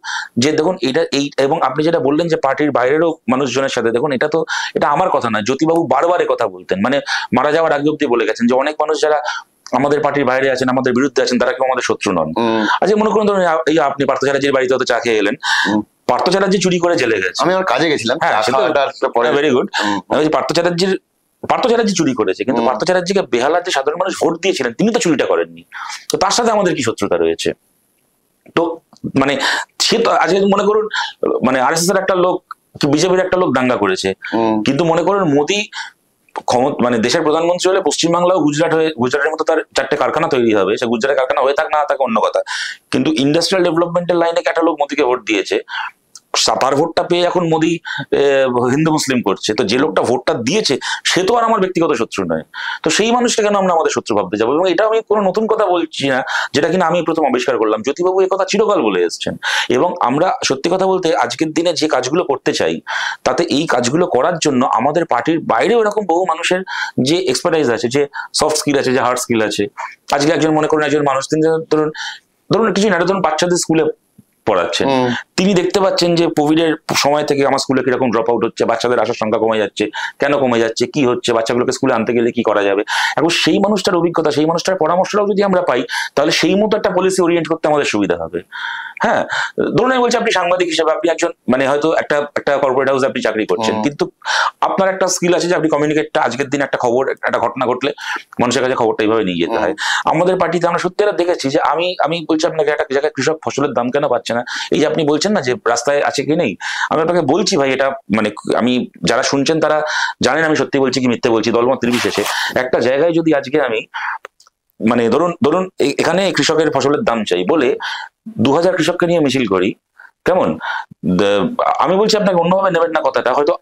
যে দেখুন এই এবং আপনি যেটা বললেন যে পার্টির বাইরেরও মানুষজনের সাথে, দেখুন এটা আমার কথা না, জ্যোতিবাবু বারবার কথা বলতেন, মানে মারা যাওয়ার আগে অব্দি বলে গেছেন যে অনেক মানুষ যারা আমাদের পার্টির বাইরে আছেন, আমাদের বিরুদ্ধে আছেন, তারা কেউ আমাদের শত্রু নন। আজকে মনে করুন ধরুন এই আপনি পার্থ চ্যাটার্জির বাড়িতে হয়তো চা খেয়ে এলেন, পার্থ চ্যাটার্জি চুরি করে জেলে গেছে, আমি আমার কাজে গেছিলাম, ভেরি গুড, পার্থ চ্যাটার্জি চুরি করেছে, কিন্তু পার্থ চ্যাটার্জিকে বেহালার যে সাধারণ মানুষ ভোট দিয়েছিলেন তিনি তো চুরিটা করেননি, তো তার সাথে আমাদের কি শত্রুতা রয়েছে? তো মানে সে তো আজকে মনে করুন মানে আরএসএস এর একটা লোক, বিজেপির একটা লোক দাঙ্গা করেছে, কিন্তু মনে করুন মোদি মানে দেশের প্রধানমন্ত্রী হলে পশ্চিমবাংলা ও গুজরাটের মতো তার 4টে কারখানা তৈরি হবে, সে গুজরাটের কারখানা হয়ে থাক না থাকে অন্য কথা, কিন্তু ইন্ডাস্ট্রিয়াল ডেভেলপমেন্টের লাইনে একটা লোক মোদিকে ভোট দিয়েছে, তার ভোটটা পেয়ে এখন মোদি হিন্দু মুসলিম করছে, তো যে লোকটা ভোটটা দিয়েছে সে তো আর আমার ব্যক্তিগত শত্রু নয়, তো সেই মানুষটা কেন আমরা আমাদের শত্রু ভাবতে যাবো? এবং এটা আমি কোনো নতুন কথা বলছি না, যেটা কিনা আমি প্রথম আবিষ্কার করলাম, জ্যোতিবাবু এই কথা চিরকাল বলে এসেছেন। এবং আমরা সত্যি কথা বলতে আজকের দিনে যে কাজগুলো করতে চাই, তাতে এই কাজগুলো করার জন্য আমাদের পার্টির বাইরেও এরকম বহু মানুষের যে এক্সপার্টাইজ আছে, যে সফট স্কিল আছে, যে হার্ড স্কিল আছে। আজকে একজন মনে করেন একজন মানুষ, তিনি ধরুন কিছু না, ধরুন বাচ্চাদের স্কুলে পড়াচ্ছেন, তিনি দেখতে পাচ্ছেন যে কোভিডের সময় থেকে আমার স্কুলে কিরকম ড্রপ আউট হচ্ছে, বাচ্চাদের আসার সংখ্যা কমে যাচ্ছে, কেন কমে যাচ্ছে, কি হচ্ছে, বাচ্চাগুলোকে স্কুলে আনতে গেলে কি করা যাবে। এখন সেই মানুষটার অভিজ্ঞতা, সেই মানুষটার পরামর্শটাও যদি আমরা পাই, তাহলে সেই মতো একটা পলিসি ওরিয়েন্ট করতে আমাদের সুবিধা হবে। হ্যাঁ, ধরুন আমি বলছি আপনি সাংবাদিক হিসেবে, আপনি একজন মানে হয়তো একটা কর্পোরেট হাউসে আপনি চাকরি করছেন, কিন্তু আপনার একটা স্কিল আছে যে আপনি কমিউনিকেটটা, আজকের দিন একটা খবর, একটা ঘটনা ঘটলে মানুষের কাছে খবরটা এইভাবে নিয়ে যেতে হয়। আমাদের পার্টিতে আমরা সত্যি দেখেছি যে আমি বলছি আপনাকে, একটা জায়গায় কৃষক ফসলের দাম কেন পাচ্ছে না, এই যে আপনি বলছেন না যে রাস্তায় আছে কি নেই, আমি আপনাকে বলছি ভাই, এটা মানে আমি যারা শুনছেন তারা জানেন আমি সত্যি বলছি কি মিথ্যে বলছি, দলমত নির্বিশেষে। একটা জায়গায় যদি আজকে আমি মানে ধরুন এখানে কৃষকের ফসলের দাম চাই বলে 2000 কৃষককে নিয়ে মিছিল করি, কেমন? আমি বলছি আপনাকে অন্যভাবে নেবেন না কথাটা, হয়তো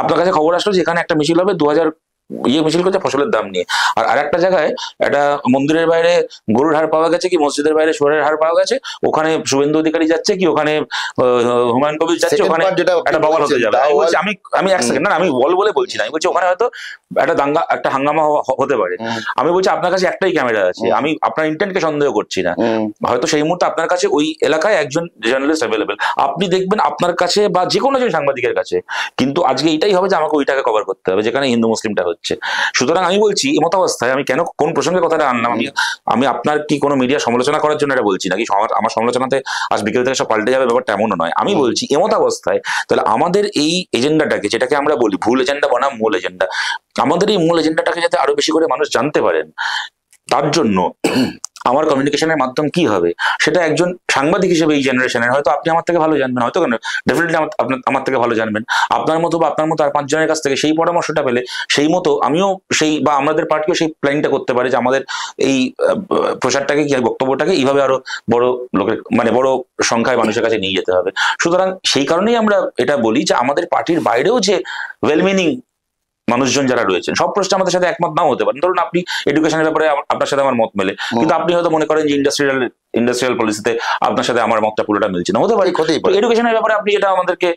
আপনার কাছে খবর আসলো যে এখানে একটা মিছিল হবে 2000 মিছিল করছে ফসলের দাম নিয়ে, আর একটা জায়গায় একটা মন্দিরের বাইরে গরুর হাড় পাওয়া গেছে, কি মসজিদের বাইরে শুয়োরের হাড় পাওয়া গেছে, ওখানে শুভেন্দু অধিকারী যাচ্ছে, কি ওখানে হুমায়ুন কবির যাচ্ছে, ওখানে একটা বল হতে যাবে। আমি এক সেকেন্ড, না আমি বলে বলছি না, আমি বলছি ওখানে হয়তো একটা হাঙ্গামা হতে পারে। আমি বলছি আপনার কাছে একটাই ক্যামেরা আছে, আমি আপনার ইন্টেন্টকে সন্দেহ করছি না, হয়তো সেই মুহূর্তে আপনার কাছে ওই এলাকায় একজন জার্নালিস্ট অ্যাভেলেবেল, আপনি দেখবেন আপনার কাছে বা যে কোনো একজন সাংবাদিকের কাছে, কিন্তু আজকে এইটাই হবে যে আমাকে ওইটাকে কভার করতে হবে যেখানে হিন্দু মুসলিমটা হচ্ছে। সুতরাং আমি বলছি এমতাবস্থায় আমি কেন কোন প্রসঙ্গে কথাটা আনলাম, আমি আপনার কি কোনো মিডিয়া সমালোচনা করার জন্য এটা বলছি নাকি আমার সমালোচনাতে আজ বিকেল থেকে সব পাল্টে যাবে, ব্যাপারটা এমনও নয়। আমি বলছি এমতাবস্থায় তাহলে আমাদের এই এজেন্ডাটাকে, যেটাকে আমরা বলি ভুল এজেন্ডা বনাম মূল এজেন্ডা, আমাদের এই মূল এজেন্ডাটাকে যাতে আরো বেশি করে মানুষ জানতে পারেন, তার জন্য আমার কমিউনিকেশনের মাধ্যম কি হবে, সেটা একজন সাংবাদিক হিসেবে এই জেনারেশনের হয়তো আপনি আমার থেকে ভালো জানবেন, হয়তো কেন ডেফিনেটলি আমার থেকে ভালো জানবেন, আপনার মতো বা আপনার মতো আর 5 জনের কাছ থেকে সেই পরামর্শটা পেলে সেই মতো আমিও সেই বা আমাদের পার্টিও সেই প্ল্যানটা করতে পারে যে আমাদের এই প্রচারটাকে কি বক্তব্যটাকে এইভাবে আরো বড় লোকের মানে বড় সংখ্যায় মানুষের কাছে নিয়ে যেতে হবে। সুতরাং সেই কারণেই আমরা এটা বলি যে আমাদের পার্টির বাইরেও যে ওয়েল মিনিং মানুষজন যারা রয়েছেন, সব প্রশ্নে আমাদের সাথে একমত নাও হতে পারেন। ধরুন আপনি এডুকেশনের ব্যাপারে আপনার সাথে আমার মত মেলে, কিন্তু আপনি হয়তো মনে করেন যে ইন্ডাস্ট্রিয়াল পলিসিতে আপনার সাথে আমার মতটা পুরোটা মিলছে না, হতে পারে। এডুকেশনের ব্যাপারে আপনি যেটা আমাদেরকে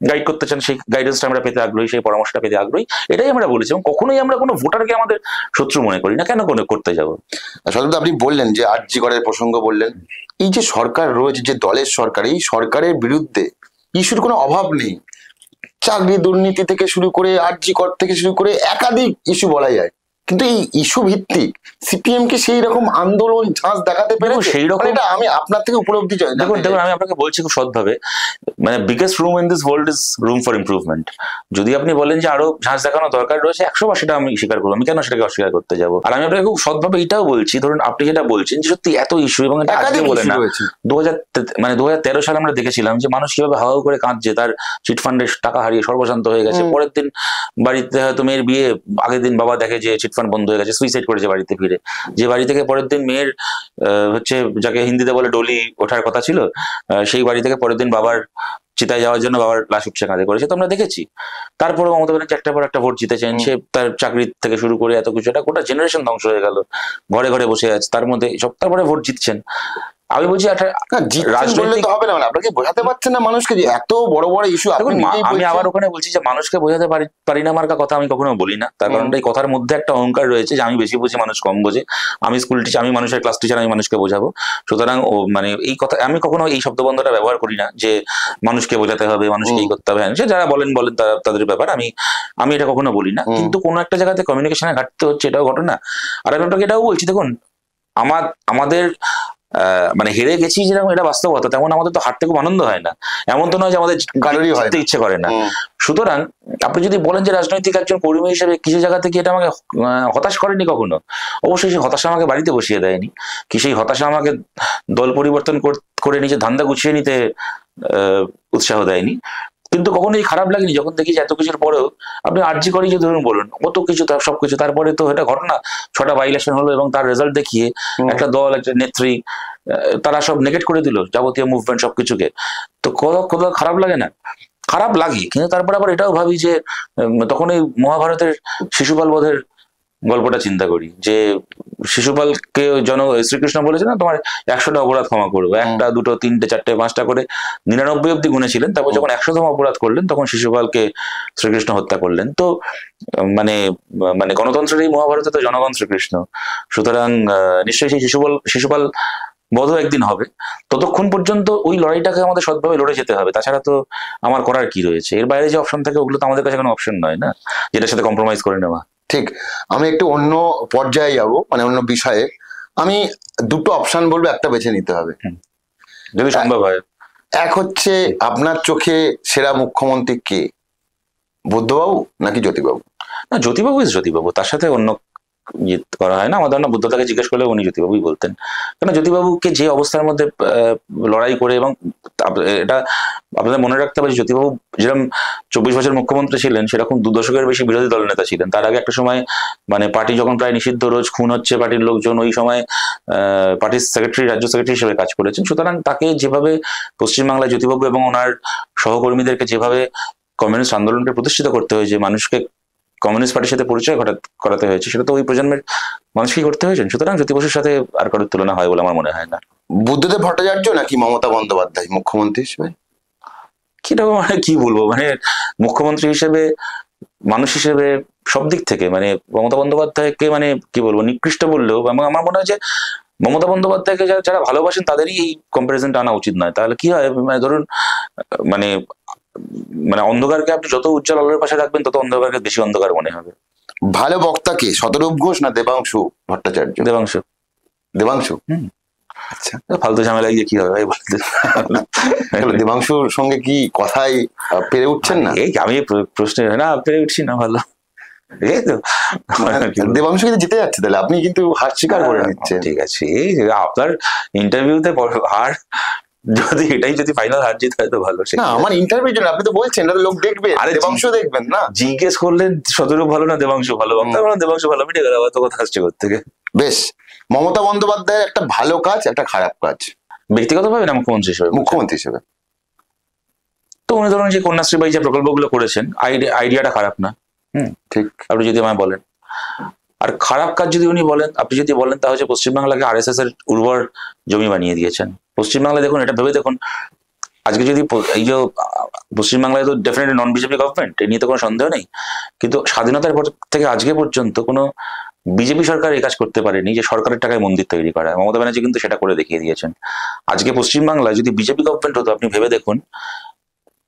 গাইড করতে চান, সেই গাইডেন্সটা আমরা পেতে আগ্রহী, সেই পরামর্শটা পেতে আগ্রহী, এটাই আমরা বলেছি। এবং কখনোই আমরা কোনো ভোটারকে আমাদের শত্রু মনে করি না, কেন করতে যাবো। সদস্য আপনি বললেন যে আরজি করের প্রসঙ্গ বললেন, এই যে সরকার রয়েছে, যে দলের সরকার, এই সরকারের বিরুদ্ধে ইস্যুর কোনো অভাব নেই। চাকরি দুর্নীতি থেকে শুরু করে আরজি কর থেকে শুরু করে একাধিক ইস্যু বলা যায়, কিন্তু এই ইস্যু ভিত্তিক সিপিএম কে সেই রকম আন্দোলন ঝাঁজ দেখাতে পেরেছে, সেই রকম এটা আমি আপনার থেকে উপলব্ধি চাই। দেখুন আমি আপনাকে বলছি খুব সৎভাবে, মানে biggest room in this world is room for improvement. যদি আপনি বলেন যে আরো ঝাঁজ দেখানো দরকার রয়েছে, 100বার সেটা আমি স্বীকার করবো, আমি কেন সেটাকে অস্বীকার করতে যাবো। আর আমি আপনাকে খুব সৎভাবে এটাও বলছি, ধরুন আপনি যেটা বলছেন যে সত্যি এত ইস্যু, এবং এটা আজকে বলেন না, 2013 সালে আমরা দেখেছিলাম যে মানুষ কিভাবে হাওয়া করে কাঁদছে, তার চিটফান্ডের টাকা হারিয়ে সর্বশান্ত হয়ে গেছে, পরের দিন বাড়িতে হয়তো মেয়ের বিয়ে, আগের দিন বাবা দেখে যে চিটফান্ড বন্ধ হয়ে গেছে, সুইসাইড করেছে বাড়িতে ফিরে, যে বাড়ি থেকে পরের দিন মেয়ের হচ্ছে যাকে হিন্দিতে বলে ডলি ওঠার কথা ছিল, সেই বাড়ি থেকে পরের দিন বাবার চিতায় যাওয়ার জন্য বাবার লাশ উঠছে কাঁধে করেছে, তো আমরা দেখেছি। তারপরে মমতা ব্যানার্জি একটার পর একটা ভোট জিতেছেন, সে তার চাকরি থেকে শুরু করে এত কিছু, একটা গোটা জেনারেশন ধ্বংস হয়ে গেল, ঘরে ঘরে বসে আছে, তার মধ্যে সপ্তাহ পরে ভোট জিতছেন। আমি বলছি রাজনৈতিক হবে না, আপনাকে বোঝাতে পারছেন না মানুষকে যে এত বড় বড় ইস্যু। আমি আবার ওখানে বলছি যে মানুষকে বোঝাতে পারি না মার্কা কথা আমি কখনো বলি না, তার কারণটা এই কথার মধ্যে একটা অহংকার রয়েছে যে আমি বেশি বুঝি মানুষ কম বোঝে। আমি স্কুল টিচার, আমি মানুষের ক্লাস টিচার, আমি মানুষকে বোঝাবো। সুতরাং মানে এই কথা আমি কখনো এই শব্দবন্ধটা ব্যবহার করি না যে মানুষকে বোঝাতে হবে, মানুষকে এই করতে হবে, সে যারা বলেন তাদের ব্যাপার, আমি এটা কখনো বলি না। কিন্তু কোনো একটা জায়গাতে কমিউনিকেশনে ঘাটতে হচ্ছে, এটাও ঘটনা। আর আমি আপনাকে এটাও বলছি, দেখুন আমাদের মানে হেরে গেছি যেরকম এটা বাস্তবতা, তেমন আমাদের তো হারতে খুব আনন্দ হয় না, এমন তো নয় যে আমাদের জিততে ইচ্ছে করে না। সুতরাং আপনি যদি বলেন যে রাজনৈতিক একজন কর্মী হিসেবে কিছু জায়গা থেকে এটা আমাকে হতাশ করেনি কখনো, অবশ্যই সেই হতাশা আমাকে বাড়িতে বসিয়ে দেয়নি, কি সেই হতাশা আমাকে দল পরিবর্তন করে নিজের ধান্দা গুছিয়ে নিতে উৎসাহ দেয়নি। কিন্তু কখনোই খারাপ লাগেনি যখন দেখি যে এত কিছুর পরেও আপনি আরজি করেই যে ধরুন বলুন কত কিছু, সবকিছু, তারপরে তো এটা ঘটনা 6টা বাই ইলেকশন হলো এবং তার রেজাল্ট দেখিয়ে একটা দল, একটা নেত্রী, তারা সব নেগেট করে দিল যাবতীয় মুভমেন্ট সবকিছুকে। তো কত খারাপ লাগে না? খারাপ লাগে, কিন্তু তারপর আবার এটাও ভাবি যে তখন এই মহাভারতের শিশুপাল বধের গল্পটা চিন্তা করি, যে শিশুপালকে শ্রীকৃষ্ণ বলেছে না তোমার 100টা অপরাধ ক্ষমা করবো, 1টা 2টো 3টে 4টে 5টা করে 99 অব্দি গুনেছিলেন, তারপর যখন 100তম অপরাধ করলেন তখন শিশুপালকে শ্রীকৃষ্ণ হত্যা করলেন। তো মানে গণতন্ত্রের এই মহাভারতে তো জনগণ শ্রীকৃষ্ণ, সুতরাং নিশ্চয়ই সেই শিশুপাল বধ একদিন হবে, ততক্ষণ পর্যন্ত ওই লড়াইটাকে আমাদের সৎভাবে লড়ে যেতে হবে, তাছাড়া তো আমার করার কি রয়েছে? এর বাইরে যে অপশন থাকে ওগুলো তো আমাদের কাছে কোনো অপশন নয় না, যেটার সাথে কম্প্রোমাইজ করে নেওয়া। ঠিক। আমি একটু অন্য পর্যায়ে যাব, মানে অন্য বিষয়ে। আমি দুটো অপশন বলবো, একটা বেছে নিতে হবে যদি সম্ভব হয়। এক হচ্ছে আপনার চোখে সেরা মুখ্যমন্ত্রী কে, বুদ্ধবাবু নাকি জ্যোতিবাবু? না, জ্যোতিবাবু ইজ জ্যোতিবাবু, তার সাথে অন্য করা হয় না। আমার ধারণা বুদ্ধদাকে জিজ্ঞেস করলে উনি জ্যোতিবাবুই বলতেন, কারণ জ্যোতিবাবুকে যে অবস্থার মধ্যে লড়াই করে, এবং এটা আপনাদের মনে রাখতে হবে জ্যোতিবাবু যেরকম 24 বছর মুখ্যমন্ত্রী ছিলেন, সেরকম 2 দশকের বেশি বিরোধী দল নেতা ছিলেন। তার আগে একটা সময় মানে পার্টি যখন প্রায় নিষিদ্ধ, রোজ খুন হচ্ছে পার্টির লোকজন, ওই সময় পার্টির সেক্রেটারি, রাজ্য সেক্রেটারি হিসেবে কাজ করেছেন। সুতরাং তাকে যেভাবে পশ্চিমবাংলায় জ্যোতিবাবু এবং ওনার সহকর্মীদেরকে যেভাবে কমিউনিস্ট আন্দোলনকে প্রতিষ্ঠিত করতে হয়েছে, মানুষকে কমিউনিস্ট পার্টির সাথে পরিচয় করাতে হয়েছে, সেটা তো ওই প্রজন্মের মানুষকেই করতে হয়েছে। সুতরাং জ্যোতি বসুর সাথে আর কারোর তুলনা হয় বলে আমার মনে হয় না। বুদ্ধদেব ভট্টাচার্য নাকি মমতা বন্দ্যোপাধ্যায় মুখ্যমন্ত্রী হিসেবে? কিরকম মানে কি বলবো, মানে মুখ্যমন্ত্রী হিসেবে, মানুষ হিসেবে, সব দিক থেকে মানে মমতা বন্দ্যোপাধ্যায়কে মানে কি বলবো নিকৃষ্ট বললেও, এবং আমার মনে হয় যে মমতা বন্দ্যোপাধ্যায়কে যারা ভালোবাসেন তাদেরই এই কম্পারিজনটা আনা উচিত নয়। তাহলে কি হয়, মানে ধরুন মানে অন্ধকারকে আপনি যত উজ্জ্বল আলোর পাশে রাখবেন তত অন্ধকারকে বেশি অন্ধকার মনে হবে। ভালো বক্তা কে, শতরূপ ঘোষ না দেবাংশু ভট্টাচার্য? দেবাংশু। আচ্ছা, ফালতু ঝামেলা গিয়ে কি হবে ভাই বলতে? দেবাংশুর সঙ্গে কি কথাই পেরে উঠছেন না? এই আমি প্রশ্নে না পেরে উঠছি না, ভালো। দেবাংশু কিন্তু জিতে যাচ্ছে, তাহলে আপনি কিন্তু হার স্বীকার করে নিচ্ছেন। ঠিক আছে, এই আপনার ইন্টারভিউতে হার যদি ফাইনাল হার জিত হয় তো ভালো। না, আমার ইন্টারভিউ জন্য আপনি তো বলছেন এটা লোক দেখবে, আরে দেবাংশু দেখবেন না। জিজ্ঞেস করলেন শতরূপ ভালো না দেবাংশু ভালো, দেবাংশু ভালো, মিটে গেল আবার তো কথা আসছে থেকে। বেশ, মমতা বন্দ্যোপাধ্যায়ের একটা ভালো কাজ, একটা খারাপ কাজ ব্যক্তিগতভাবে না মুখ্যমন্ত্রী হিসেবে? তো উনি ধরুন যে কন্যাশ্রী বাই যে প্রকল্পগুলো করেছেন, আইডিয়াটা খারাপ না। ঠিক, আপনি যদি আমায় বলেন। আর খারাপ কাজ যদি উনি বলেন, আপনি যদি বলেন, তা হচ্ছে পশ্চিমবাংলাকে RSS এর উর্বর জমি বানিয়ে দিয়েছেন। পশ্চিমবাংলা দেখুন, এটা ভেবে দেখুন, আজকে যদি এই যে পশ্চিমবাংলায় তো ডেফিনেটলি নন বিজেপি গভর্নমেন্ট, এ নিয়ে তো কোনো সন্দেহ নেই, কিন্তু স্বাধীনতার পর থেকে আজকে পর্যন্ত কোনো বিজেপি সরকার এই কাজ করতে পারেনি যে সরকারের টাকায় মন্দির তৈরি করা। মমতা ব্যানার্জি কিন্তু সেটা করে দেখিয়ে দিয়েছেন। আজকে পশ্চিমবাংলায় যদি বিজেপি গভর্নমেন্ট হতো, আপনি ভেবে দেখুন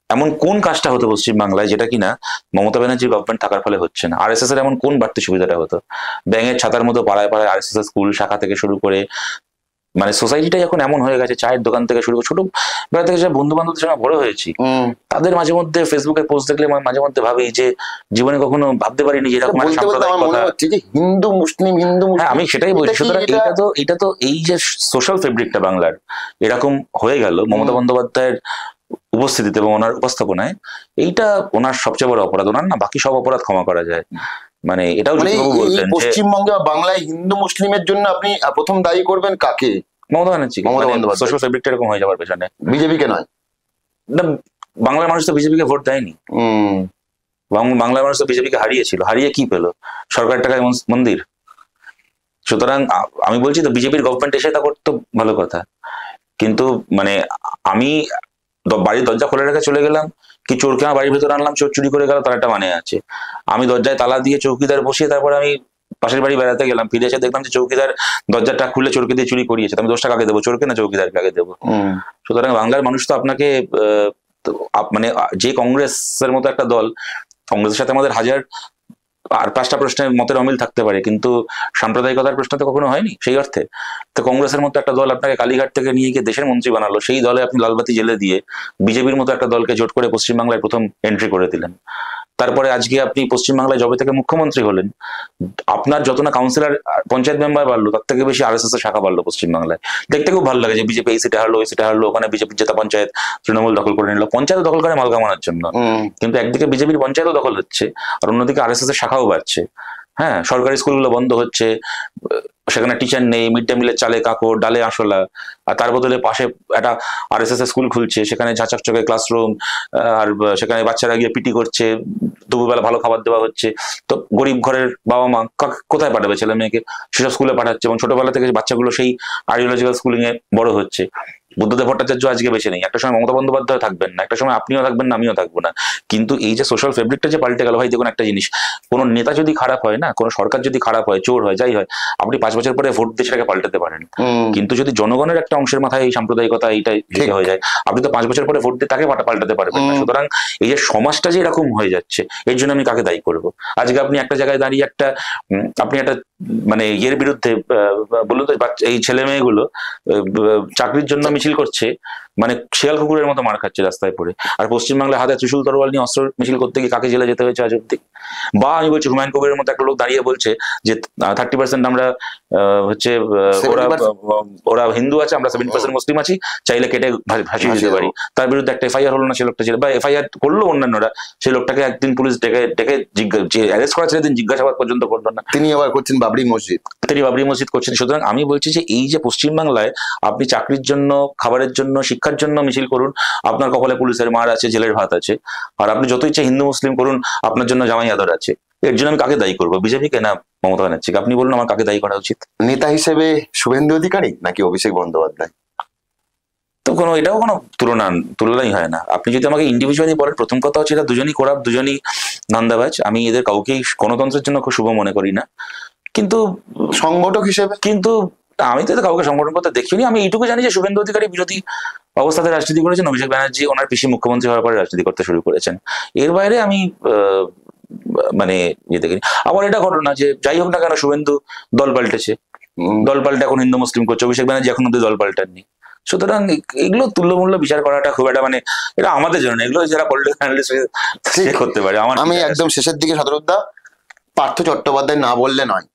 এমন কোন কাজটা হতো পশ্চিমবাংলায় যেটা কিনা মমতা ব্যানার্জির গভর্নমেন্ট থাকার ফলে হচ্ছে না। আরএসএস এর এমন কোন বাড়তি সুবিধাটা হতো? ব্যাঙের ছাতার মতো পাড়ায় পাড়ায় আরএসএস এর স্কুল শাখা থেকে শুরু করে, মানে সোসাইটিটাই এখন এমন হয়ে গেছে, চায়ের দোকান থেকে শুরু করে ছোট বেলা থেকে যে বন্ধু বান্ধবদের সঙ্গে বড় হয়েছি, তাদের মাঝে মধ্যে ফেসবুকে পোস্ট দেখলে মাঝে মধ্যে ভাবি যে জীবনে কখনো ভাবতে পারিনি যে এরকম একটা সাম্প্রদায়িক হিন্দু মুসলিম হ্যাঁ, আমি সেটাই বলছি। সুতরাং এটা তো এই যে সোশ্যাল ফেব্রিকটা বাংলার এরকম হয়ে গেল মমতা বন্দ্যোপাধ্যায়ের উপস্থিতিতে এবং ওনার উপস্থাপনায়, এইটা ওনার সবচেয়ে বড় অপরাধ। ওনার না বাকি সব অপরাধ ক্ষমা করা যায়, মানে এটাও বলতেন পশ্চিমবঙ্গে বাংলায় হিন্দু মুসলিমের জন্য আপনি প্রথম দায়ী করবেন কাকে? মমতা ব্যানার্জি। সোশ্যাল ফেব্রিকটা এরকম হয়ে যাওয়ার পেছনে বিজেপিকে নয়। না, বাংলার মানুষ তো বিজেপিকে ভোট দেয়নি। বাংলার মানুষ তো বিজেপিকে হারিয়েছিল। হারিয়ে কি পেল? সরকারের টাকায় মন্দির। সুতরাং আমি বলছি তো বিজেপির গভর্নমেন্ট এসে তা করতো ভালো কথা, কিন্তু মানে আমি বাড়ির দরজা খুলে রেখে চলে গেলাম, কি চোরকে আমার বাড়ির ভেতরে আনলাম, চোর চুরি করে গেল, তার একটা মানে আছে। আমি দরজায় তালা দিয়ে চৌকিদার বসিয়ে তারপর আমি পাশের বাড়ি বেড়াতে গেলাম, ফিরে এসে দেখলাম যে চৌকিদার দরজাটা খুলে চোরকে দিয়ে চুরি করিয়েছে, আমি দোষটা কাকে দেবো? চোরকে না চৌকিদারকে আগে দেবো? সুতরাং বাংলার মানুষ তো আপনাকে মানে যে কংগ্রেসের মতো একটা দল, কংগ্রেসের সাথে আমাদের হাজার আর 5টা প্রশ্নের মতের অমিল থাকতে পারে, কিন্তু সাম্প্রদায়িকতার প্রশ্ন তো কখনো হয়নি সেই অর্থে। তো কংগ্রেসের মতো একটা দল আপনাকে কালীঘাট থেকে নিয়ে গিয়ে দেশের মন্ত্রী বানালো, সেই দলে আপনি লালবাতি জেলে দিয়ে বিজেপির মতো একটা দলকে জোট করে পশ্চিমবাংলায় প্রথম এন্ট্রি করে দিলেন। তারপরে আজকে আপনি পশ্চিমবাংলায় যবে থেকে মুখ্যমন্ত্রী হলেন, আপনার যত না কাউন্সিলর পঞ্চায়েত মেম্বার বাড়লো, তার থেকে বেশি আরএসএস এর শাখা বাড়লো পশ্চিমবাংলায়। দেখতে খুব ভালো লাগে যে বিজেপি এই সিটে হারলো, ওই সিটে হারলো, ওখানে বিজেপির জেতা পঞ্চায়েত তৃণমূল দখল করে নিল। পঞ্চায়েত দখল করে মাল কামানোর জন্য, কিন্তু একদিকে বিজেপির পঞ্চায়েতও দখল হচ্ছে আর অন্যদিকে আরএসএস এর শাখাও বাড়ছে। হ্যাঁ, সরকারি স্কুলগুলো বন্ধ হচ্ছে, সেখানে টিচার নেই, মিড ডে মিলের চালে কাকড়, ডালে আঁশলা, আর তার বদলে পাশে একটা আরএসএস এর স্কুল খুলছে, সেখানে ঝাঁচকচকে ক্লাসরুম, আর সেখানে বাচ্চারা গিয়ে পিটি করছে, দুপুরবেলা ভালো খাবার দেওয়া হচ্ছে। তো গরিব ঘরের বাবা মা কোথায় পাঠাবে ছেলে মেয়েকে? সেসব স্কুলে পাঠাচ্ছে, এবং ছোটবেলা থেকে বাচ্চাগুলো সেই আইডিওলজিক্যাল স্কুলিং এ বড় হচ্ছে। বুদ্ধদেব ভট্টাচার্য আজকে বেঁচে নেই, একটা সময় মমতা বন্দ্যোপাধ্যায় থাকবেন না, একটা সময় আপনিও থাকবেন না, আমিও থাকবো না, কিন্তু এই যে সোশ্যাল ফেব্রিকটা যে পাল্টে গেল, ভাই দেখুন একটা জিনিস, কোনো নেতা যদি খারাপ হয় না, কোনো সরকার যদি খারাপ হয়, চোর হয়, যাই হয়, আপনি 5 বছর পরে ভোট দিয়ে সেটাকে পাল্টাতে পারেন, কিন্তু যদি জনগণের একটা অংশের মাথায় এই সাম্প্রদায়িকতা এইটাই হয়ে যায়, আপনি তো 5 বছর পরে ভোট দিয়ে তাকে পাল্টাতে পারবেন না। সুতরাং এই যে সমাজটা যে এরকম হয়ে যাচ্ছে, এর জন্য আমি কাকে দায়ী করবো? আজকে আপনি একটা জায়গায় দাঁড়িয়ে আপনি একটা মানে ইয়ের বিরুদ্ধে বলুন তো, এই ছেলে মেয়েগুলো চাকরির জন্য মিছিল করছে, মানে শিয়াল কুকুরের মতো মার খাচ্ছে রাস্তায় পড়ে, আর পশ্চিমবাংলায় হাতে ত্রিশূল তরোয়াল নিয়ে অস্ত্র মিছিল করতে গিয়ে কাকে জেলে যেতে হয়েছে আজ অব্দি? বা আমি বলছি হুমায়ুন কবিরের মতো একটা লোক দাঁড়িয়ে বলছে যে 30% আমরা হচ্ছে ওরা হিন্দু আছে, আমরা 70% মুসলিম আছি, চাইলে কেটে ভাসিয়ে দিতে পারি। তার বিরুদ্ধে একটা এফআইআর হলো না, সে লোকটা ছিল, বা এফআইআর করলো অন্যান্যরা, সেই লোকটাকে একদিন পুলিশ ডেকে অ্যারেস্ট করা ছিল, দিন জিজ্ঞাসাবাদ পর্যন্ত করলো না। তিনি আবার করছেন বাবরি মসজিদ করছেন। সুতরাং আমি বলছি যে এই যে পশ্চিমবাংলায় আপনি চাকরির জন্য, খাবারের জন্য, শিক্ষার জন্য মিছিল করুন, আপনার কপালে পুলিশের মার আছে, জেলের ভাত আছে, আর আপনি যত ইচ্ছে হিন্দু মুসলিম করুন, আপনার জন্য জামাই আদর আছে। এর জন্য আমি কাকে দায়ী করবো? বিজেপিকে না মমতা ব্যানার্জিকে? আপনি বলুন আমার কাকে দায়ী করা উচিত? নেতা হিসেবে শুভেন্দু অধিকারী নাকি অভিষেক বন্দ্যোপাধ্যায়? তো এটাও কোনো তুলনাই হয় না। আপনি যদি আমাকে ইন্ডিভিজুয়ালি বলেন, প্রথম কথা হচ্ছে এটা দুজনই করাপ, দুজনই ধান্দাবাজ। আমি এদের কাউকেই গণতন্ত্রের জন্য খুব শুভ মনে করি না, কিন্তু সংগঠক হিসেবে কিন্তু আমি তো কাউকে সংগঠন করতে দেখিনি। আমি এইটুকু জানি যে শুভেন্দু অধিকারী বিরোধী অবস্থাতে রাজনীতি করেছেন, অভিষেক ব্যানার্জি ওনার পিসি মুখ্যমন্ত্রী হওয়ার পরে রাজনীতি করতে শুরু করেছেন। এর বাইরে আমি মানে ইয়ে দেখিনি। আবার এটা ঘটনা যে যাই হোক না কেন, শুভেন্দু দল পাল্টেছে, দল পাল্টে এখন হিন্দু মুসলিম করছে, অভিষেক ব্যানার্জি এখন অব্দি দল পাল্টাননি। সুতরাং এগুলো তুল্যমূল্য বিচার করাটা খুব একটা মানে এটা আমাদের জন্য, এগুলো যারা পলিটিক্যাল অ্যানালিস্ট করতে পারে। আমি একদম শেষের দিকে শতরুদ্ধা, পার্থ চট্টোপাধ্যায় না বললে নয়,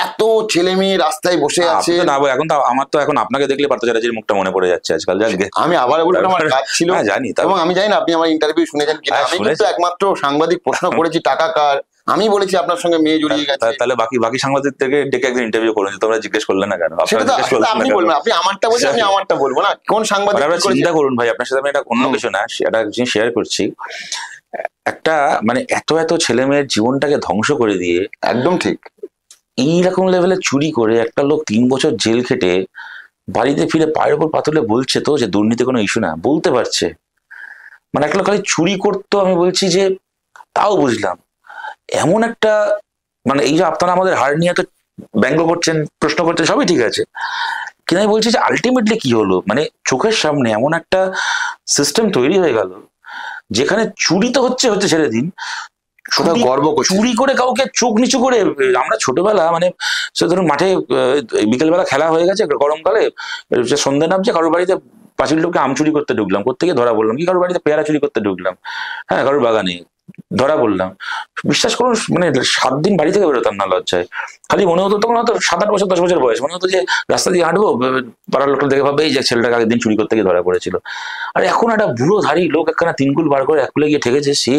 এত ছেলে মেয়ে রাস্তায় বসে আছে না, এখন তো আমার তো এখন আপনাকে দেখলে পার্থ চ্যাটার্জির মুখটা মনে পড়ে যাচ্ছে আজকাল। আমি আবার বলবো আমার কাজ ছিল, জানি, এবং আমি জানি না আপনি আমার ইন্টারভিউ শুনেছেন কিনা। আমি কিন্তু একমাত্র সাংবাদিক প্রশ্ন করেছি টাকা কার, আমি বলেছি আপনার সঙ্গে মেয়ে জড়িয়ে গেছে। তাহলে বাকি সাংবাদিক থেকে ডেকে একদিন ইন্টারভিউ করুন, তোমরা জিজ্ঞেস করলে না কেন? আপনি বলবেন, আপনি আমারটা বলছেন, আমি আমারটা বলবো না। কোন সাংবাদিক? চিন্তা করুন ভাই, আপনার সাথে আমি এটা অন্য কিছু না, এটা শেয়ার করছি। একটা মানে এত ছেলে মেয়ের জীবনটাকে ধ্বংস করে দিয়ে, একদম ঠিক, এইরকম লেভেলে চুরি করে একটা লোক 3 বছর জেল খেটে বাড়িতে ফিরে পায়ের ওপর পাতলে বলছে তো যে দুর্নীতি কোনো ইস্যু না, বলতে পারছে। মানে একটা লোক খালি চুরি করতো, আমি বলছি যে তাও বুঝলাম। এমন একটা মানে এই যে আপনারা আমাদের হার নিয়ে তো ব্যঙ্গ করছেন, প্রশ্ন করছেন, সবই ঠিক আছে, কিন্তু আমি বলছি যে আলটিমেটলি কি হলো, মানে চোখের সামনে এমন একটা সিস্টেম তৈরি হয়ে গেল যেখানে চুরি তো হচ্ছে ছেড়ে দিন, গর্ব করছে চুরি করে কাউকে চোখ নিচু করে। আমরা ছোটবেলা মানে সে ধরুন মাঠে বিকেলবেলা খেলা হয়ে গেছে গরমকালে, সন্ধ্যা নামছে, কারোর বাড়িতে পাঁচিল লোককে আম চুরি করতে ঢুকলাম, কোত্থেকে ধরা বললাম, কি কারোর বাড়িতে পেয়ারা চুরি করতে ঢুকলাম, হ্যাঁ কারোর বাগানে ধরা বললাম, বিশ্বাস করুন মানে 7 দিন বাড়ি থেকে বেরোতাম না লজ্জায়। খালি মনে হতো, তখন হয়তো 7-8 বছর 10 বছর বয়স, মনে হতো যে রাস্তা দিয়ে হাঁটবো, পাড়ার লোকটা দেখে ভাবে এই যে ছেলেটাকে আগের দিন চুরি করতে গিয়ে ধরা পড়েছিল। আর এখন একটা বুড়ো ধারী লোক একখানা 3 কুল বার করে 1 কুলে গিয়ে ঠেকেছে, সে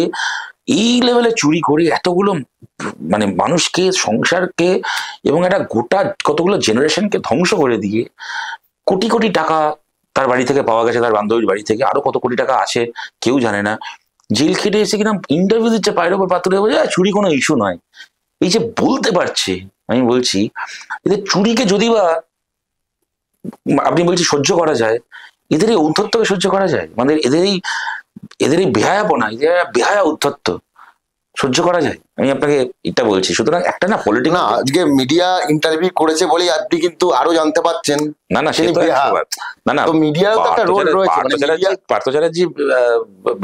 এই লেভেলে চুরি করে এতগুলো মানে মানুষকে, সংসারকে এবং একটা গোটা কতগুলো জেনারেশনকে ধ্বংস করে দিয়ে কোটি কোটি টাকা তার বাড়ি থেকে পাওয়া গেছে, তার বান্ধবীর বাড়ি থেকে আরো কত কোটি টাকা আছে কেউ জানে না। জেল খেটে এসে কিনা ইন্টারভিউ দিচ্ছে, পায়ের ওপর পাথরে বলে চুরি কোনো ইস্যু নয়। এই যে বলতে পারছে, আমি বলছি এদের চুরিকে যদি বা আপনি বলছি সহ্য করা যায়, এদের এই ঔদ্ধত্যকে সহ্য করা যায়, মানে এদের এই বেহায়াপনা, এদের বেহায়া উদ্ধত্ত সহ্য করা যায়, আমি আপনাকে এটা বলছি। সুতরাং একটা না পলিটিক্স, না আজকে মিডিয়া ইন্টারভিউ করেছে বলেই আপনি কিন্তু আরো জানতে পারছেন। না না না না, তো মিডিয়ারও তো একটা রোল রয়েছে, পার্থ চ্যাটার্জি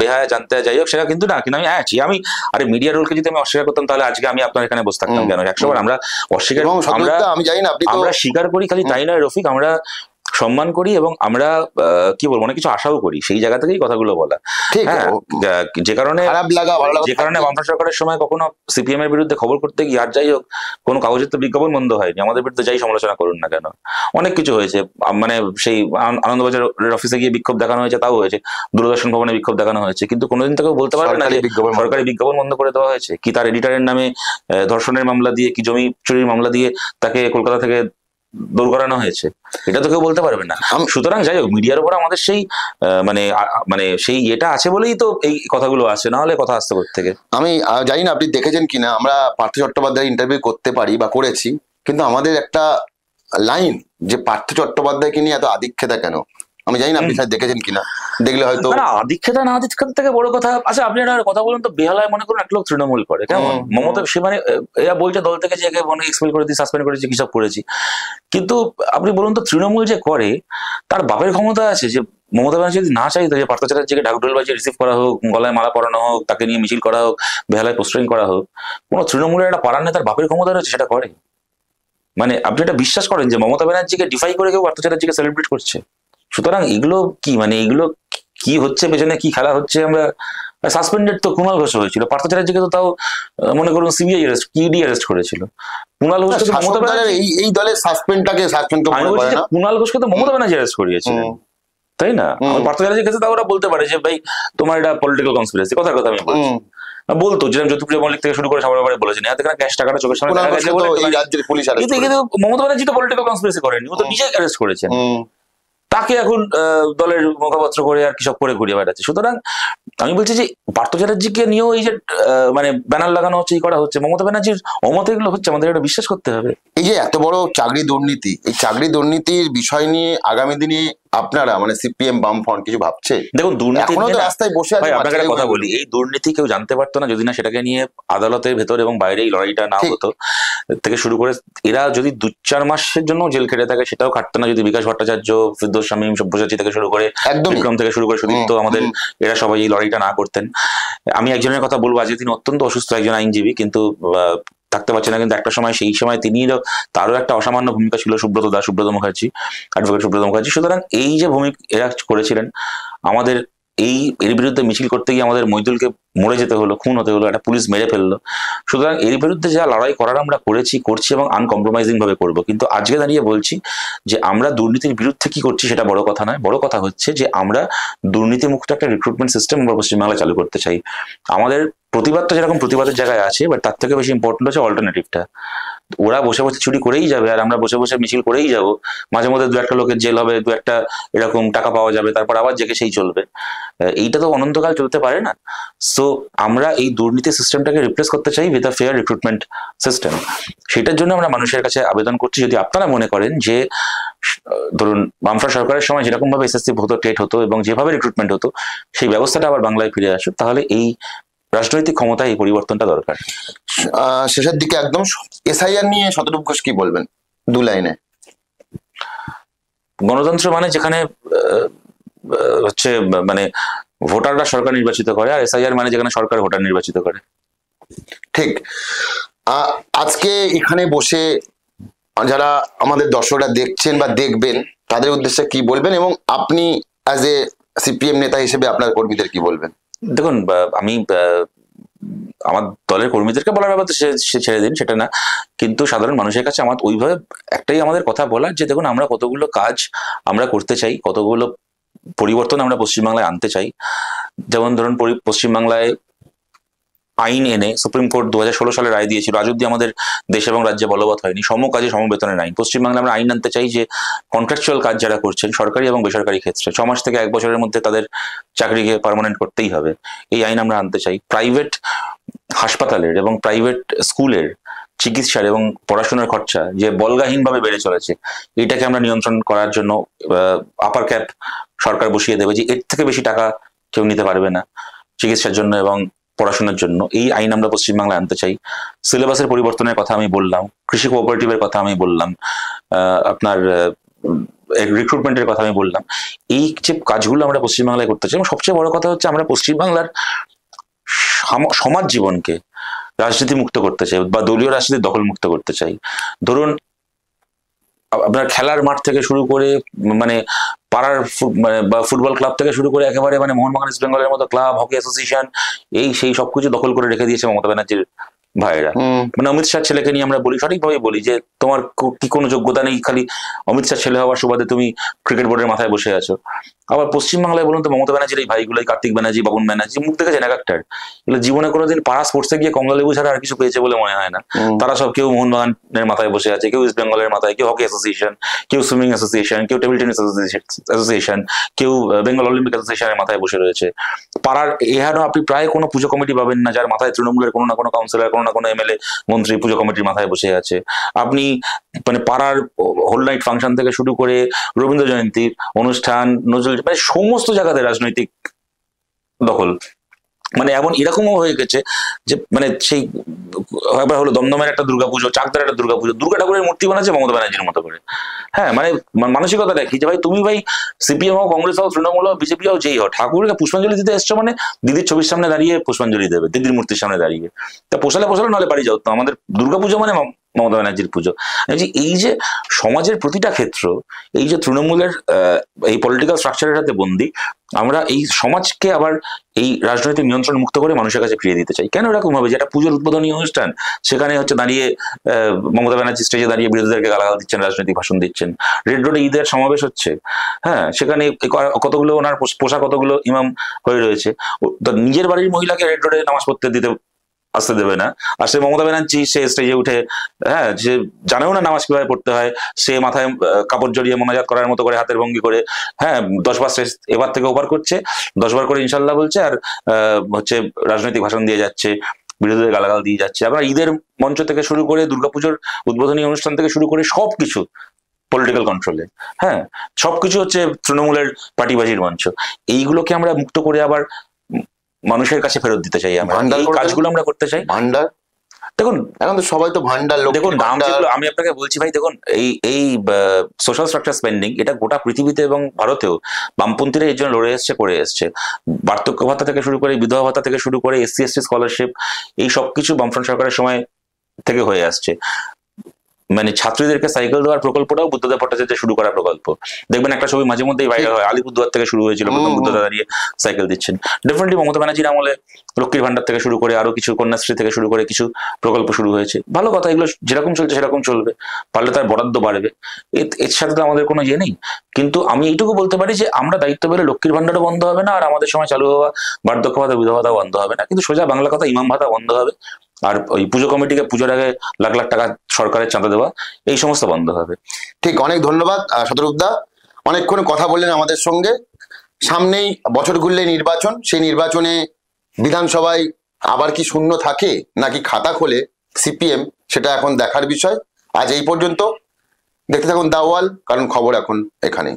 বেহায়া জানতে, যাই হোক সেটা কিন্তু না, কিন্তু আমি আছি আমি, আরে মিডিয়ার রোলকে যদি আমি অস্বীকার করতাম তাহলে আজকে আমি আপনার এখানে বসে থাকতাম কেন? 100 বার আমরা অস্বীকার, আমি জানি না, আমরা স্বীকার করি, খালি তাই নয় রফিক, আমরা সম্মান করি এবং আমরা কি বলবো অনেক কিছু আশাও করি, সেই জায়গা থেকেই কথাগুলো বলা। হ্যাঁ, যে কারণে বামফ্রন্ট সরকারের সময় কখনো সিপিএম এর বিরুদ্ধে খবর করতে গিয়ে আর যাই হোক কোনো কাগজের তো বিজ্ঞাপন বন্ধ হয়নি, আমাদের বিরুদ্ধে যাই সমালোচনা করুন না কেন, অনেক কিছু হয়েছে। মানে সেই আনন্দবাজার অফিসে গিয়ে বিক্ষোভ দেখানো হয়েছে, তাও হয়েছে, দূরদর্শন ভবনে বিক্ষোভ দেখানো হয়েছে, কিন্তু কোনোদিন তাকেও বলতে পারবে না যে সরকারি বিজ্ঞাপন বন্ধ করে দেওয়া হয়েছে, কি তার এডিটরের নামে ধর্ষণের মামলা দিয়ে, কি জমি চুরির মামলা দিয়ে তাকে কলকাতা থেকে দৌড় করানো হয়েছে, এটা তো কেউ বলতে পারবে না। সুতরাং যাই হোক মিডিয়ার উপর আমাদের সেই মানে সেই এটা আছে বলেই তো এই কথাগুলো আসে, না হলে কথা আসতে থেকে। আমি জানি না আপনি দেখেছেন কিনা, আমরা পার্থ চট্টোপাধ্যায় ইন্টারভিউ করতে পারি বা করেছি, কিন্তু আমাদের একটা লাইন যে পার্থ চট্টোপাধ্যায়কে নিয়ে এত আদিক্ষেতা কেন, আমি জানি না আপনি দেখেছেন কিনা, দেখলে হয়তো। আদিক্ষেতা না আদিক্ষেতা থেকে বড় কথা, আচ্ছা আপনি একটা কথা বলুন তো, বেহালায় মনে করুন একটা লোক তৃণমূল করে, কেমন মমতা, সে মানে এরা বলছে দল থেকে যে এক্সপেল করে দিই, সাসপেন্ড করেছি, কি সব করেছি, কিন্তু আপনি বলুন তো তৃণমূল যে করে তার বাপের ক্ষমতা আছে যে মমতা ব্যানার্জি যদি না চাইতো যে পার্থ চ্যাটার্জিকে ঢাকঢোল বাজিয়ে রিসিভ করা হোক, গলায় মালা পরানো হোক, তাকে নিয়ে মিছিল করা হোক, বেহালায় পোস্টারিং করা হোক, কোনো তৃণমূলের একটা পাড়ার নেতার বাপের ক্ষমতা রয়েছে সেটা করে? মানে আপনি এটা বিশ্বাস করেন যে মমতা ব্যানার্জিকে ডিফাই করে কেউ পার্থ চ্যাটার্জিকে সেলিব্রেট করছে? সুতরাং এগুলো কি মানে এগুলো কি হচ্ছে, পেছনে কি খেলা হচ্ছে? আমরা সাসপেন্ডেড তো কুণাল ঘোষ হয়েছিল, পার্থ চ্যাটার্জিকে তো তাও মনে করুন সিবিআই অ্যারেস্ট, ইডি অ্যারেস্ট করেছিল। কুণাল ঘোষকে মমতা ব্যানার্জি এই দলের সাসপেন্ডটাকে সাসপেন্ড করে না, কুণাল ঘোষকে তো মমতা ব্যানার্জি অ্যারেস্ট করিয়েছিল, তাই না? পার্থ চ্যাটার্জির কাছে তাও ওরা বলতে পারে যে ভাই তোমার এটা পলিটিক্যাল কনস্পিরেসি, কথার কথা আমি বলছি, বলতো যেরকম জ্যোতিপ্রিয় মল্লিক থেকে শুরু করে সবার ব্যাপারে বলেছেন, এখানে ক্যাশ টাকাটা চোখের সামনে দেখা গেছে বলে কিন্তু মমতা ব্যানার্জি তো পলিটিক্যাল কনস্পিরেসি করেনি, ও তো নিজে অ্যারেস্ট করেছেন, তাকে এখন দলের মুখপাত্র করে আর কিসব করে ঘুরিয়ে বেড়াচ্ছে। সুতরাং আমি বলছি যে পার্থ চ্যাটার্জিকে নিয়েও এই যে মানে ব্যানার লাগানো হচ্ছে, এই করা হচ্ছে, মমতা ব্যানার্জির অমতে এগুলো হচ্ছে, আমাদের এটা বিশ্বাস করতে হবে। এই যে এত বড় চাকরি দুর্নীতি, এই চাকরি দুর্নীতির বিষয় নিয়ে আগামী দিনে আপনারা মানে সিপিএম বামফ্রন্ট কিছু ভাবছে? দেখুন দুর্নীতি রাস্তায় বসে আছে, আপনাকে একটা কথা বলি, এই দুর্নীতি কেউ জানতে পারতো না যদি না সেটাকে নিয়ে আদালতের ভেতর এবং বাইরে এই লড়াইটা না হতো, থেকে শুরু করে এরা যদি 2-4 মাসের জন্য জেল খেটে থাকে সেটাও খাটতো না যদি বিকাশ ভট্টাচার্য, ফিরদৌস শামীম, সব্যসাচী থেকে শুরু করে বিক্রম থেকে শুরু করে সুদীপ্ত, আমাদের এরা সবাই এই লড়াইটা না করতেন। আমি একজনের কথা বলবো, আজকে তিনি অত্যন্ত অসুস্থ একজন আইনজীবী, কিন্তু থাকতে পারছে না, কিন্তু একটা সময় সেই সময় তিনি, তারও একটা অসামান্য ভূমিকা ছিল সুব্রত মুখার্জি, অ্যাডভোকেট সুব্রত মুখার্জি। সুতরাং এই যে ভূমিকা এরা করেছিলেন, আমাদের এর বিরুদ্ধে মিছিল করতে গিয়ে আমাদের মইদুলকে মরে যেতে হলো, খুন হতে হলো, একটা পুলিশ মেরে ফেললো। সুতরাং এর বিরুদ্ধে যা লড়াই করার আমরা করছি এবং আনকম্প্রোমাইজিং ভাবে করবো। কিন্তু আজকে দাঁড়িয়ে বলছি যে আমরা দুর্নীতির বিরুদ্ধে কি করছি সেটা বড় কথা নয়, বড় কথা হচ্ছে যে আমরা দুর্নীতি মুক্ত একটা রিক্রুটমেন্ট সিস্টেম আমরা পশ্চিমবাংলায় চালু করতে চাই। আমাদের প্রতিবাদটা যেরকম প্রতিবাদের জায়গায় আছে, বাট তার থেকে বেশি ইম্পর্টেন্ট হচ্ছে অল্টারনেটিভটা। ওরা বসে বসে চুরি করেই যাবে আর আমরা বসে বসে মিছিল করেই যাব, মাঝে মধ্যে দু একটা লোকের জেল হবে, দু একটা এরকম টাকা পাওয়া যাবে, তারপর আবার জেগে সেই চলবে। এইটা তো অনন্তকাল চলতে পারে না। সো আমরা এই দুর্নীতি সিস্টেমটাকে রিপ্লেস করতে চাই with a fair recruitment system. সেটার জন্য আমরা মানুষের কাছে আবেদন করছি, যদি আপনারা মনে করেন যে ধরুন বামফ্রন্ট সরকারের সময় যেরকম ভাবে এসএসসি হতো, টেট হতো এবং যেভাবে রিক্রুটমেন্ট হতো, সেই ব্যবস্থাটা আবার বাংলায় ফিরে আসুক, তাহলে এই রাজনৈতিক ক্ষমতায় এই পরিবর্তনটা দরকার। শেষের দিকে একদম এসআইআর নিয়ে শতরূপ ঘোষ কি বলবেন 2 লাইনে? গণতন্ত্র মানে যেখানে হচ্ছে মানে ভোটাররা সরকার নির্বাচিত করে, আর এসআইআর মানে যেখানে সরকার ভোটার নির্বাচিত করে। ঠিক। আজকে এখানে বসে যারা আমাদের দর্শকরা দেখছেন বা দেখবেন তাদের উদ্দেশ্যে কি বলবেন, এবং আপনি অ্যাজ এ সিপিএম নেতা হিসেবে আপনার কর্মীদের কি বলবেন? দেখুন, আমি আমার দলের কর্মীদেরকে বলার ব্যাপার সে ছেড়ে দিন, সেটা না, কিন্তু সাধারণ মানুষের কাছে আমার ওইভাবে একটাই আমাদের কথা বলার, যে দেখুন আমরা কতগুলো কাজ আমরা করতে চাই, কতগুলো পরিবর্তন আমরা পশ্চিমবাংলায় আনতে চাই। যেমন ধরুন পশ্চিমবাংলায় আইন এনে সুপ্রিম কোর্ট 2016 সালে রায় দিয়েছিল, আজ অব্দি আমাদের দেশ এবং রাজ্যে বলবৎ হয়নি, সম কাজে সমবেতনের আইন। পশ্চিমবাংলায় আমরা আইন আনতে চাই যে কন্ট্রাকচুয়াল কাজ যারা করছেন সরকারি এবং বেসরকারি ক্ষেত্রে 6 মাস থেকে 1 বছরের মধ্যে তাদের চাকরিকে পার্মানেন্ট করতেই হবে, এই আইন আমরা আনতে চাই। প্রাইভেট হাসপাতালের এবং প্রাইভেট স্কুলের চিকিৎসার এবং পড়াশোনার খরচা যে বলগাহীনভাবে বেড়ে চলেছে, এটাকে আমরা নিয়ন্ত্রণ করার জন্য আপার ক্যাপ সরকার বসিয়ে দেবে, যে এর থেকে বেশি টাকা কেউ নিতে পারবে না চিকিৎসার জন্য এবং পড়াশোনার জন্য, এই আইন আমরা পশ্চিমবাংলায় আনতে চাই। সিলেবাসের পরিবর্তনের কথা আমি বললাম, কৃষি কোঅপারেটিভের কথা আমি বললাম, আপনার রিক্রুটমেন্টের কথা আমি বললাম। এই যে কাজগুলো আমরা পশ্চিমবাংলায় করতে চাই, এবং সবচেয়ে বড় কথা হচ্ছে আমরা পশ্চিমবাংলার সমাজ জীবনকে রাজনীতি মুক্ত করতে চাই বা দলীয় রাজনীতি দখল মুক্ত করতে চাই। ধরুন আপনার খেলার মাঠ থেকে শুরু করে মানে পাড়ার মানে বা ফুটবল ক্লাব থেকে শুরু করে একেবারে মানে মোহনবাগান ইস্ট বেঙ্গলের মতো ক্লাব, হকি অ্যাসোসিয়েশন, এই সেই সবকিছু দখল করে রেখে দিয়েছে মমতা ব্যানার্জির ভাইরা। মানে অমিত শাহ ছেলেকে নিয়ে আমরা বলি, সঠিকভাবে বলি, যে তোমার কি কোনো যোগ্যতা নেই, খালি অমিত শাহ ছেলে হওয়ার সুবাদে তুমি ক্রিকেট বোর্ডের মাথায় বসে আছো। আবার পশ্চিমবাংলায় বলুন তো মমতা ব্যানার্জির এই ভাইগুলো, কার্তিক ব্যানার্জি, বাবুন ব্যানার্জি, মুখ দেখেছেন এক একটার, এগুলো জীবনে কোনোদিন পাড়া স্পোর্টসে গিয়ে কমলা লেবু ছাড়া আর কিছু পেয়েছে বলে মনে হয় না। তারা সব কেউ মোহনবাগানের মাথায় বসে আছে, কেউ ইস্ট বেঙ্গলের মাথায়, কেউ হকি অ্যাসোসিয়েশন, কেউ সুইমিং অ্যাসোসিয়েশন, কেউ টেবিল টেনিস অ্যাসোসিয়েশন, কেউ বেঙ্গল অলিম্পিক অ্যাসোসিয়েশনের মাথায় বসে রয়েছে। পাড়ার এহানো আপনি প্রায় কোনো পুজো কমিটি পাবেন না যার মাথায় তৃণমূলের কোনো না কোনো কাউন্সিলর, কোনো না কোনো এমএলএ, মন্ত্রী পুজো কমিটির মাথায় বসে আছে। আপনি মানে পাড়ার হোল নাইট ফাংশন থেকে শুরু করে রবীন্দ্র জয়ন্তীর অনুষ্ঠান, নজরুল, মানে সমস্ত জায়গাতে রাজনৈতিক দখল। মানে এমন এরকমও হয়ে গেছে যে মানে সেই একবার হলো দমদমের একটা দুর্গাপুজো, চাকদার একটা দুর্গাপুজো, দুর্গা ঠাকুরের মূর্তি বানাচ্ছে মমতা ব্যানার্জির মতো করে। হ্যাঁ, মানে মানসিকতাটা কি, যে ভাই তুমি ভাই সিপিএম হও, কংগ্রেস হও, তৃণমূল হও, বিজেপি হও, যেই হও, ঠাকুরকে পুষ্পাঞ্জলি দিতে এসছো মানে দিদির ছবির সামনে দাঁড়িয়ে পুষ্পাঞ্জলি দেবে, দিদির মূর্তির সামনে দাঁড়িয়ে। তা পোষালে নাহলে বাড়ি যাও, তো আমাদের দুর্গাপুজো মানে মমতা ব্যানার্জির পুজো। এই যে সমাজের প্রতিটা ক্ষেত্র, এই যে তৃণমূলের এই পলিটিক্যাল স্ট্রাকচারের সাথে বন্দী, আমরা এই সমাজকে আবার এই রাজনৈতিক নিয়ন্ত্রণ মুক্ত করে মানুষের কাছে ফিরিয়ে দিতে চাই। কেন এরকম হবে যে একটা পুজোর উদ্বোধনী অনুষ্ঠান, সেখানে হচ্ছে দাঁড়িয়ে মমতা ব্যানার্জি স্টেজে দাঁড়িয়ে বিরোধীদেরকে গালাগাল দিচ্ছেন, রাজনৈতিক ভাষণ দিচ্ছেন। রেড রোডে ঈদের সমাবেশ হচ্ছে, হ্যাঁ, সেখানে কতগুলো ওনার পোশাক, কতগুলো ইমাম হয়ে রয়েছে, নিজের বাড়ির মহিলাকে রেড রোডে নামাজ পড়তে দিতে আসতে দেবে না, আর সে মমতা ব্যানার্জি সে স্টেজে উঠে, হ্যাঁ, যে জানেও না নামাজ কিভাবে পড়তে হয়, সে মাথায় কাপড় জড়িয়ে মোনাজাত করার মতো করে হাতের ভঙ্গি করে, হ্যাঁ, 10 বার এবার থেকে ওপার করছে, 10 বার করে ইনশাল্লাহ বলছে, আর হচ্ছে রাজনৈতিক ভাষণ দিয়ে যাচ্ছে, বিরোধীদের গালাগাল দিয়ে যাচ্ছে। আবার ঈদের মঞ্চ থেকে শুরু করে দুর্গাপুজোর উদ্বোধনী অনুষ্ঠান থেকে শুরু করে সবকিছু পলিটিক্যাল কন্ট্রোলে, হ্যাঁ, সবকিছু হচ্ছে তৃণমূলের পার্টিবাজির মঞ্চ। এইগুলোকে আমরা মুক্ত করে আবার মানুষের কাছে ফেরত দিতে চাই, আমরা এই কাজগুলো আমরা করতে চাই। ভান্ডার, দেখুন এখন তো সবাই তো ভান্ডার, দেখুন দাম যেগুলো আমি আপনাকে বলছি ভাই, দেখুন এই সোশ্যাল স্ট্রাকচার স্পেন্ডিং, এটা গোটা পৃথিবীতে এবং ভারতেও বামপন্থীরা এই জন্য লড়ে এসছে, করে এসছে। বার্ধক্য ভাতা থেকে শুরু করে, বিধবা ভাতা থেকে শুরু করে, SC ST স্কলারশিপ, এই সবকিছু বামফ্রন্ট সরকারের সময় থেকে হয়ে আসছে। মানে ছাত্রীদেরকে সাইকেল দেওয়ার প্রকল্পটাও বুদ্ধদেব ভট্টাচার্য শুরু করা প্রকল্প। দেখবেন একটা ছবি মাঝে মধ্যেই ভাইরাল হয়, আলিপুরদুয়ার থেকে শুরু হয়েছিল, প্রথম বুদ্ধদা দাঁড়িয়ে সাইকেল দিচ্ছেন। ডেফিনেটলি মমতা ব্যানার্জির আমলে লক্ষ্মীর ভান্ডার থেকে শুরু করে আরো কিছু, কন্যাশ্রী থেকে শুরু করে কিছু প্রকল্প শুরু হয়েছে। ভালো কথা, এগুলো যেরকম চলছে সেরকম চলবে, পারলে তার বরাদ্দ বাড়বে, এর সাথে তো আমাদের কোনো ইয়ে নেই। কিন্তু আমি এইটুকু বলতে পারি যে আমরা দায়িত্ব পেলে লক্ষ্মীর ভান্ডারও বন্ধ হবে না, আর আমাদের সময় চালু হওয়া বার্ধক্য ভাতা, বিধবা ভাতাও বন্ধ হবে না, কিন্তু সোজা বাংলা কথা ইমাম ভাতা বন্ধ হবে, আর ওই পুজো কমিটিকে পুজোর আগে লাখ লাখ টাকা সরকারের চাঁদা দেওয়া, এই সমস্ত বন্ধ হবে। ঠিক, অনেক ধন্যবাদ শতরূপদা, অনেকক্ষণ কথা বললেন আমাদের সঙ্গে। সামনেই বছর ঘুরলে নির্বাচন, সেই নির্বাচনে বিধানসভায় আবার কি শূন্য থাকে নাকি খাতা খোলে সিপিএম, সেটা এখন দেখার বিষয়। আজ এই পর্যন্ত, দেখতে থাকুন দ্য ওয়াল, কারণ খবর এখন এখানেই।